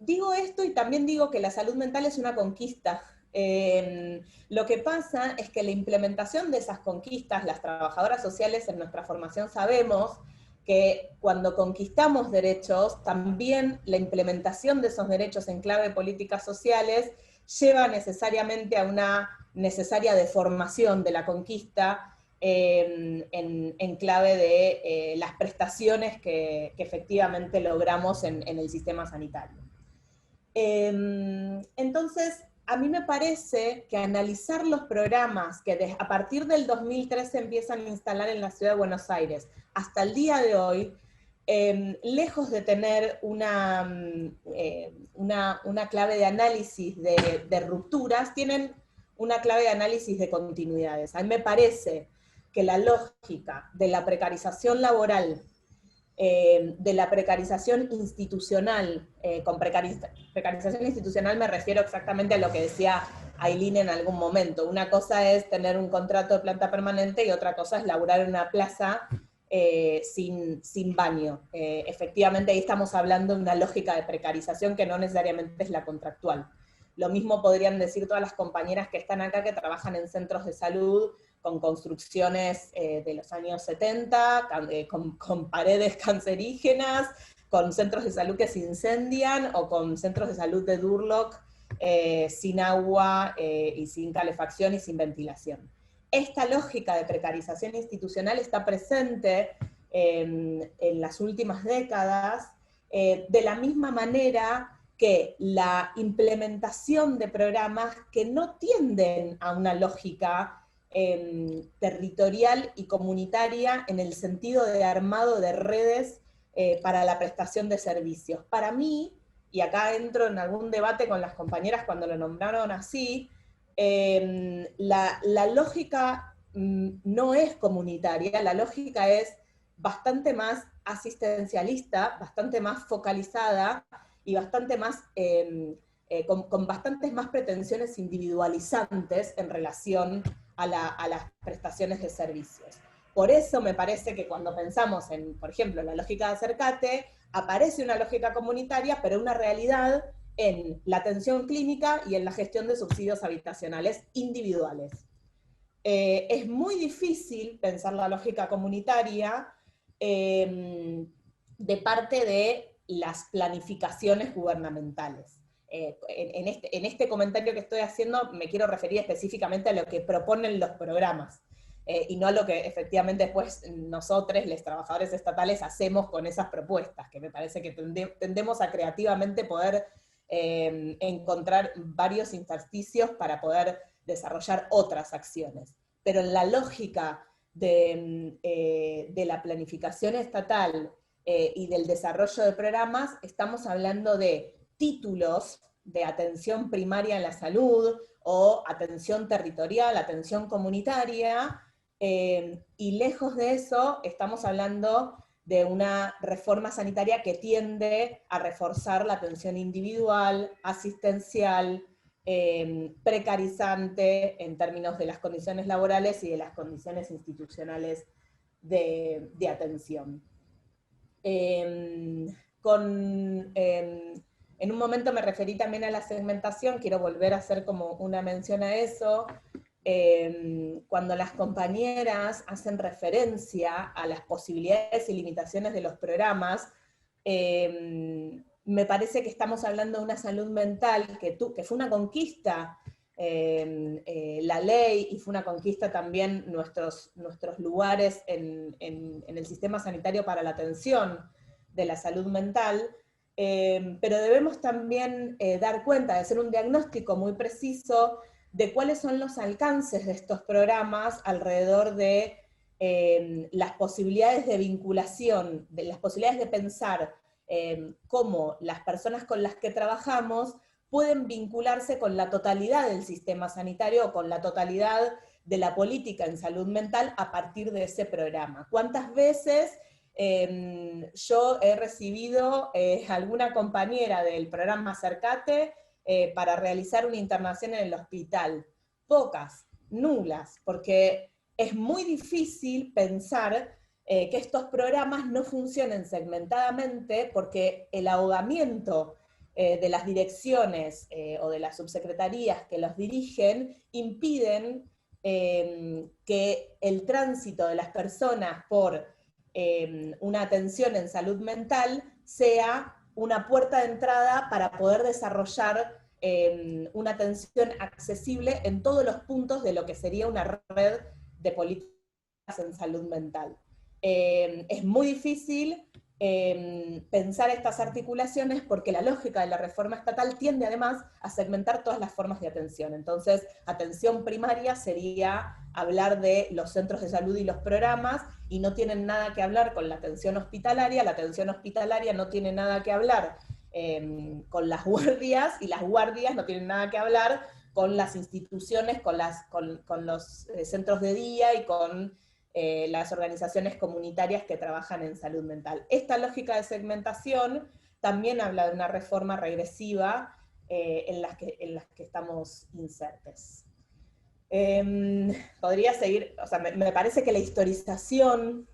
Digo esto y también digo que la salud mental es una conquista. Lo que pasa es que la implementación de esas conquistas, las trabajadoras sociales en nuestra formación sabemos que cuando conquistamos derechos, también la implementación de esos derechos en clave de políticas sociales lleva necesariamente a una necesaria deformación de la conquista en clave de las prestaciones que efectivamente logramos en el sistema sanitario. Entonces, a mí me parece que analizar los programas que a partir del 2013 empiezan a instalar en la Ciudad de Buenos Aires hasta el día de hoy, lejos de tener una clave de análisis de rupturas, tienen una clave de análisis de continuidades. A mí me parece que la lógica de la precarización laboral, de la precarización institucional, con precarización institucional me refiero exactamente a lo que decía Ailín en algún momento. Una cosa es tener un contrato de planta permanente y otra cosa es laburar en una plaza sin baño. Efectivamente ahí estamos hablando de una lógica de precarización que no necesariamente es la contractual. Lo mismo podrían decir todas las compañeras que están acá que trabajan en centros de salud con construcciones de los años 70, con paredes cancerígenas, con centros de salud que se incendian, o con centros de salud de Durlock sin agua y sin calefacción y sin ventilación. Esta lógica de precarización institucional está presente en las últimas décadas, de la misma manera que la implementación de programas que no tienden a una lógica territorial y comunitaria en el sentido de armado de redes para la prestación de servicios. Para mí, y acá entro en algún debate con las compañeras cuando lo nombraron así, la lógica no es comunitaria, la lógica es bastante más asistencialista, bastante más focalizada y bastante más, con bastantes más pretensiones individualizantes en relación a las prestaciones de servicios. Por eso me parece que cuando pensamos en, por ejemplo, la lógica de Acercate, aparece una lógica comunitaria, pero una realidad en la atención clínica y en la gestión de subsidios habitacionales individuales. Es muy difícil pensar la lógica comunitaria de parte de las planificaciones gubernamentales. En este comentario que estoy haciendo me quiero referir específicamente a lo que proponen los programas, y no a lo que efectivamente después nosotros, los trabajadores estatales, hacemos con esas propuestas, que me parece que tendemos a creativamente poder encontrar varios intersticios para poder desarrollar otras acciones. Pero en la lógica de la planificación estatal y del desarrollo de programas, estamos hablando de títulos de atención primaria en la salud, o atención territorial, atención comunitaria, y lejos de eso estamos hablando de una reforma sanitaria que tiende a reforzar la atención individual, asistencial, precarizante en términos de las condiciones laborales y de las condiciones institucionales de atención. En un momento me referí también a la segmentación, quiero volver a hacer como una mención a eso. Cuando las compañeras hacen referencia a las posibilidades y limitaciones de los programas, me parece que estamos hablando de una salud mental que fue una conquista, la ley, y fue una conquista también nuestros lugares en el sistema sanitario para la atención de la salud mental, pero debemos también dar cuenta de hacer un diagnóstico muy preciso de cuáles son los alcances de estos programas alrededor de las posibilidades de vinculación, de las posibilidades de pensar cómo las personas con las que trabajamos pueden vincularse con la totalidad del sistema sanitario o con la totalidad de la política en salud mental a partir de ese programa. ¿Cuántas veces yo he recibido alguna compañera del programa Acercate para realizar una internación en el hospital? Pocas, nulas, porque es muy difícil pensar que estos programas no funcionen segmentadamente, porque el ahogamiento de las direcciones o de las subsecretarías que los dirigen impiden que el tránsito de las personas por una atención en salud mental sea una puerta de entrada para poder desarrollar una atención accesible en todos los puntos de lo que sería una red de políticas en salud mental. Es muy difícil pensar estas articulaciones porque la lógica de la reforma estatal tiende además a segmentar todas las formas de atención. Entonces, atención primaria sería hablar de los centros de salud y los programas, y no tienen nada que hablar con la atención hospitalaria no tiene nada que hablar con las guardias, y las guardias no tienen nada que hablar con las instituciones, con los centros de día y con las organizaciones comunitarias que trabajan en salud mental. Esta lógica de segmentación también habla de una reforma regresiva en las que estamos insertes. Podría seguir, o sea, me parece que la historización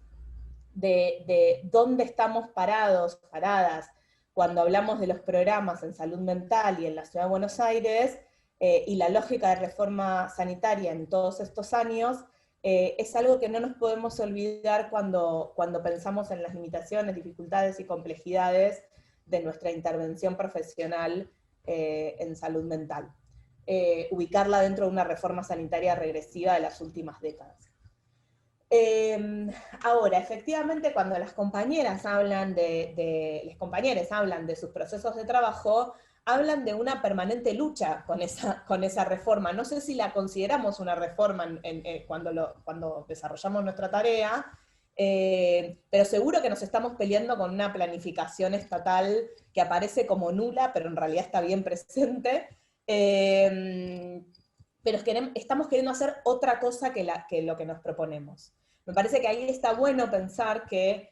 de dónde estamos paradas cuando hablamos de los programas en salud mental y en la Ciudad de Buenos Aires, y la lógica de reforma sanitaria en todos estos años, es algo que no nos podemos olvidar cuando pensamos en las limitaciones, dificultades y complejidades de nuestra intervención profesional en salud mental. Ubicarla dentro de una reforma sanitaria regresiva de las últimas décadas. Ahora, efectivamente, cuando las compañeras hablan de sus procesos de trabajo, hablan de una permanente lucha con esa reforma. No sé si la consideramos una reforma cuando desarrollamos nuestra tarea, pero seguro que nos estamos peleando con una planificación estatal que aparece como nula, pero en realidad está bien presente. Pero estamos queriendo hacer otra cosa que lo que nos proponemos. Me parece que ahí está bueno pensar que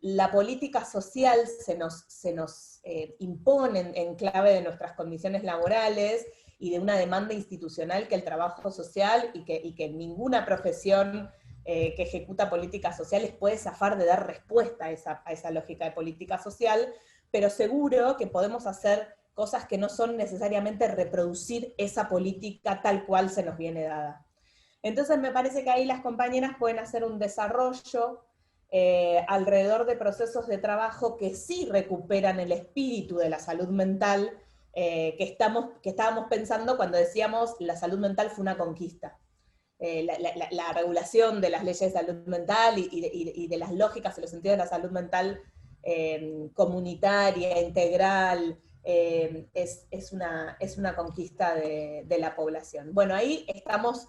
la política social se nos impone en clave de nuestras condiciones laborales y de una demanda institucional que el trabajo social y que ninguna profesión que ejecuta políticas sociales puede zafar de dar respuesta a esa lógica de política social, pero seguro que podemos hacer cosas que no son necesariamente reproducir esa política tal cual se nos viene dada. Entonces me parece que ahí las compañeras pueden hacer un desarrollo alrededor de procesos de trabajo que sí recuperan el espíritu de la salud mental que estábamos pensando cuando decíamos la salud mental fue una conquista. La regulación de las leyes de salud mental y de las lógicas y los sentidos de la salud mental comunitaria, integral, es una conquista de la población. Bueno, ahí estamos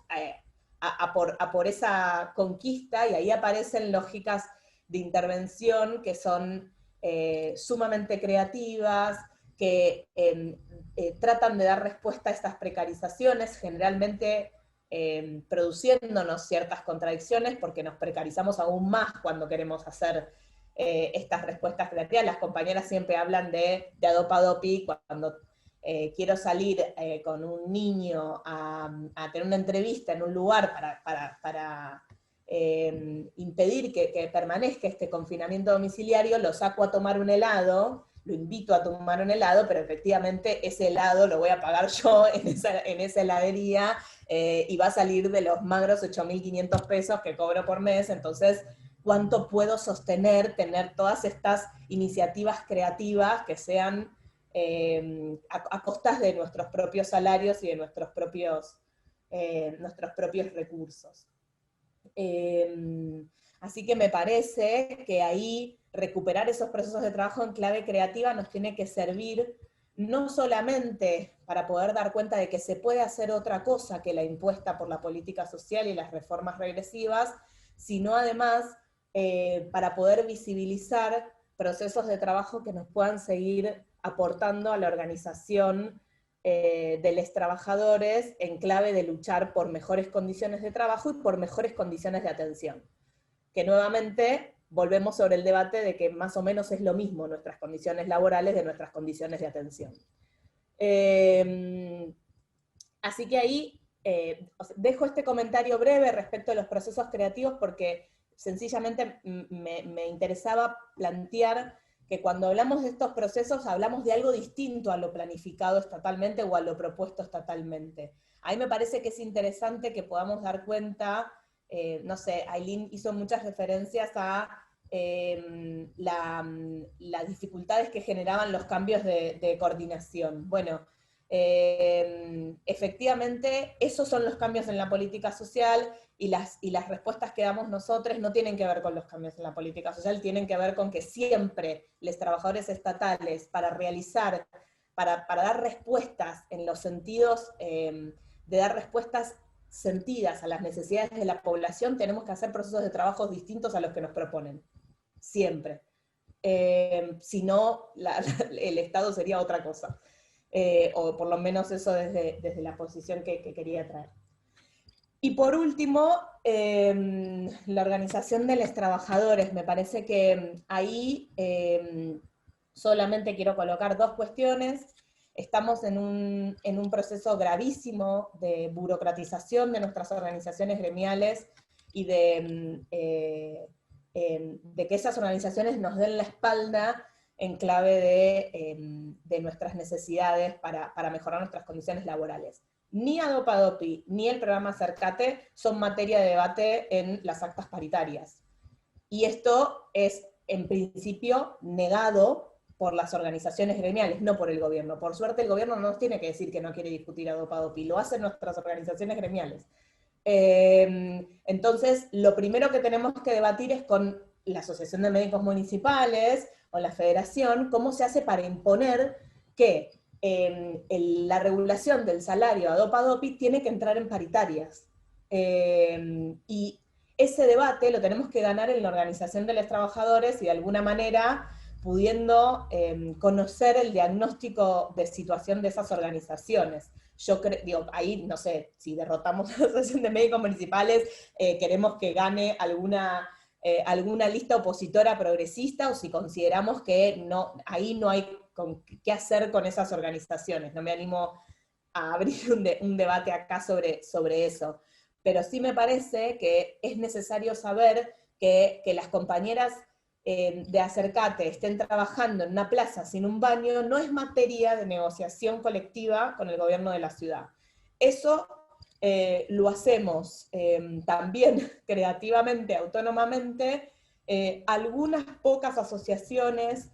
a por esa conquista, y ahí aparecen lógicas de intervención que son sumamente creativas, que tratan de dar respuesta a estas precarizaciones, generalmente produciéndonos ciertas contradicciones, porque nos precarizamos aún más cuando queremos hacer estas respuestas creativas. Las compañeras siempre hablan de adopa-adopi, cuando quiero salir con un niño a tener una entrevista en un lugar para impedir que permanezca este confinamiento domiciliario, lo saco a tomar un helado, lo invito a tomar un helado, pero efectivamente ese helado lo voy a pagar yo en esa heladería, y va a salir de los magros 8.500 pesos que cobro por mes. Entonces, ¿cuánto puedo sostener tener todas estas iniciativas creativas que sean a costas de nuestros propios salarios y de nuestros propios recursos? Así que me parece que ahí recuperar esos procesos de trabajo en clave creativa nos tiene que servir no solamente para poder dar cuenta de que se puede hacer otra cosa que la impuesta por la política social y las reformas regresivas, sino además para poder visibilizar procesos de trabajo que nos puedan seguir aportando a la organización de los trabajadores en clave de luchar por mejores condiciones de trabajo y por mejores condiciones de atención. Que nuevamente volvemos sobre el debate de que más o menos es lo mismo nuestras condiciones laborales de nuestras condiciones de atención. Así que ahí dejo este comentario breve respecto a los procesos creativos porque sencillamente me interesaba plantear que cuando hablamos de estos procesos hablamos de algo distinto a lo planificado estatalmente o a lo propuesto estatalmente. Ahí me parece que es interesante que podamos dar cuenta, no sé, Ailín hizo muchas referencias a las dificultades que generaban los cambios de coordinación. Bueno, efectivamente, esos son los cambios en la política social, y las respuestas que damos nosotros no tienen que ver con los cambios en la política social, tienen que ver con que siempre los trabajadores estatales, para dar respuestas en los sentidos de dar respuestas sentidas a las necesidades de la población, tenemos que hacer procesos de trabajo distintos a los que nos proponen. Siempre. Si no, el Estado sería otra cosa. O por lo menos eso desde la posición que quería traer. Y por último, la organización de los trabajadores. Me parece que ahí solamente quiero colocar dos cuestiones. Estamos en un proceso gravísimo de burocratización de nuestras organizaciones gremiales y de que esas organizaciones nos den la espalda en clave de nuestras necesidades para mejorar nuestras condiciones laborales. Ni ADOPADOPI ni el programa Acercate son materia de debate en las actas paritarias. Y esto es, en principio, negado por las organizaciones gremiales, no por el gobierno. Por suerte el gobierno no nos tiene que decir que no quiere discutir ADOPADOPI, lo hacen nuestras organizaciones gremiales. Entonces, lo primero que tenemos que debatir es con la Asociación de Médicos Municipales o la Federación, cómo se hace para imponer que la regulación del salario ADOPADOPI tiene que entrar en paritarias. Y ese debate lo tenemos que ganar en la organización de los trabajadores y de alguna manera pudiendo conocer el diagnóstico de situación de esas organizaciones. Yo digo, ahí, no sé, si derrotamos a la Asociación de Médicos Municipales, queremos que gane alguna lista opositora progresista, o si consideramos que ahí no hay qué hacer con esas organizaciones. No me animo a abrir un debate acá sobre eso. Pero sí me parece que es necesario saber que las compañeras de Acercate estén trabajando en una plaza sin un baño no es materia de negociación colectiva con el gobierno de la ciudad. Eso lo hacemos también creativamente, autónomamente, algunas pocas asociaciones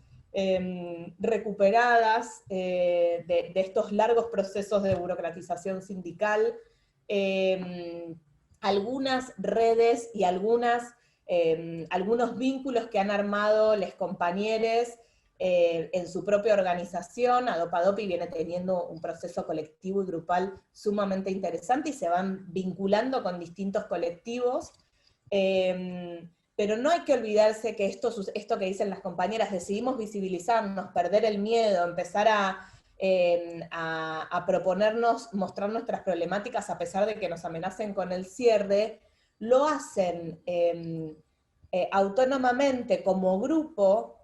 recuperadas de estos largos procesos de burocratización sindical, algunas redes y algunos vínculos que han armado los compañeros en su propia organización. ADOPADOPI viene teniendo un proceso colectivo y grupal sumamente interesante y se van vinculando con distintos colectivos. Pero no hay que olvidarse que esto que dicen las compañeras, decidimos visibilizarnos, perder el miedo, empezar a proponernos, mostrar nuestras problemáticas a pesar de que nos amenacen con el cierre, lo hacen autónomamente como grupo,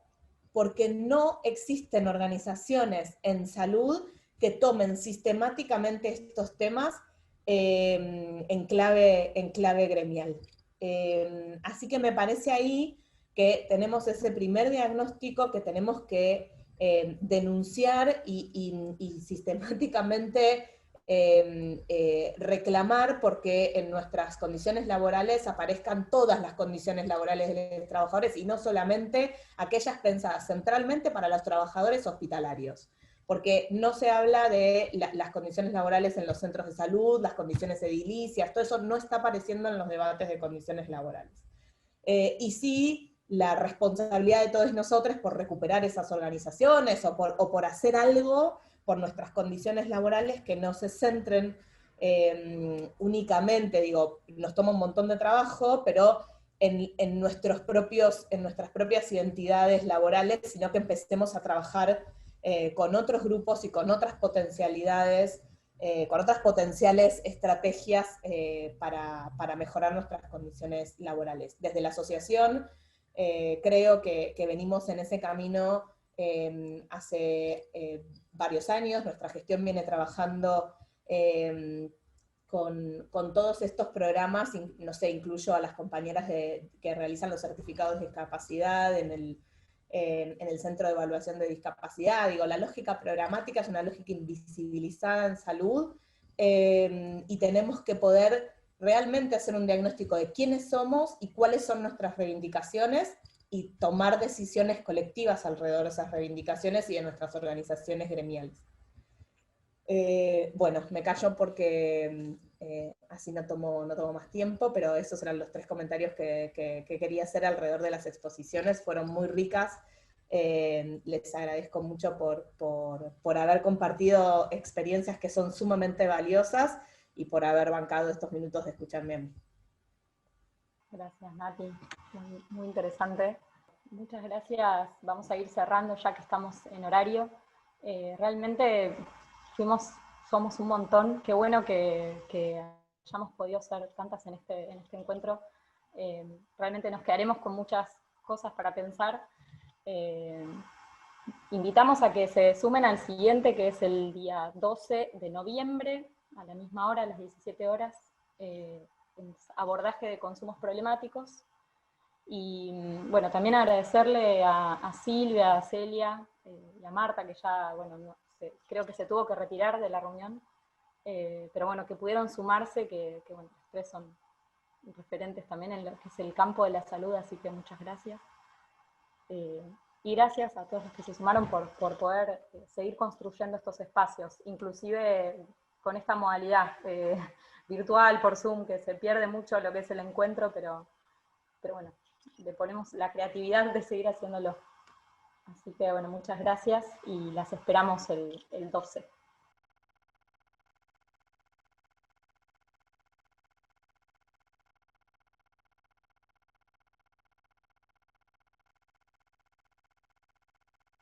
porque no existen organizaciones en salud que tomen sistemáticamente estos temas en clave gremial. Así que me parece ahí que tenemos ese primer diagnóstico que tenemos que denunciar y sistemáticamente reclamar, porque en nuestras condiciones laborales aparezcan todas las condiciones laborales de los trabajadores y no solamente aquellas pensadas centralmente para los trabajadores hospitalarios. Porque no se habla de las condiciones laborales en los centros de salud, las condiciones edilicias, todo eso no está apareciendo en los debates de condiciones laborales. Y sí, la responsabilidad de todos nosotros por recuperar esas organizaciones o por hacer algo por nuestras condiciones laborales que no se centren únicamente, digo, nos toma un montón de trabajo, pero en nuestras propias identidades laborales, sino que empecemos a trabajar con otros grupos y con otras potencialidades, con otras potenciales estrategias para mejorar nuestras condiciones laborales. Desde la asociación creo que venimos en ese camino hace varios años. Nuestra gestión viene trabajando con todos estos programas, no sé, incluyo a las compañeras que realizan los certificados de discapacidad en el Centro de Evaluación de Discapacidad. Digo, la lógica programática es una lógica invisibilizada en salud, y tenemos que poder realmente hacer un diagnóstico de quiénes somos y cuáles son nuestras reivindicaciones, y tomar decisiones colectivas alrededor de esas reivindicaciones y de nuestras organizaciones gremiales. Bueno, me callo porque así no tomo más tiempo, pero esos eran los 3 comentarios que quería hacer alrededor de las exposiciones. Fueron muy ricas. Les agradezco mucho por haber compartido experiencias que son sumamente valiosas y por haber bancado estos minutos de escucharme a mí. Gracias, Nati. Muy interesante. Muchas gracias. Vamos a ir cerrando ya que estamos en horario. Realmente somos un montón. Qué bueno que hayamos podido ser tantas en este encuentro. Realmente nos quedaremos con muchas cosas para pensar. Invitamos a que se sumen al siguiente, que es el día 12 de noviembre, a la misma hora, a las 17 horas, abordaje de consumos problemáticos. Y bueno, también agradecerle a Silvia, a Celia y a Marta, que ya, bueno, creo que se tuvo que retirar de la reunión, pero bueno, que pudieron sumarse, que bueno, los 3 son referentes también en lo que es el campo de la salud, así que muchas gracias. Y gracias a todos los que se sumaron por poder seguir construyendo estos espacios, inclusive con esta modalidad virtual por Zoom, que se pierde mucho lo que es el encuentro, pero bueno, le ponemos la creatividad de seguir haciéndolo. Así que bueno, muchas gracias y las esperamos el 12.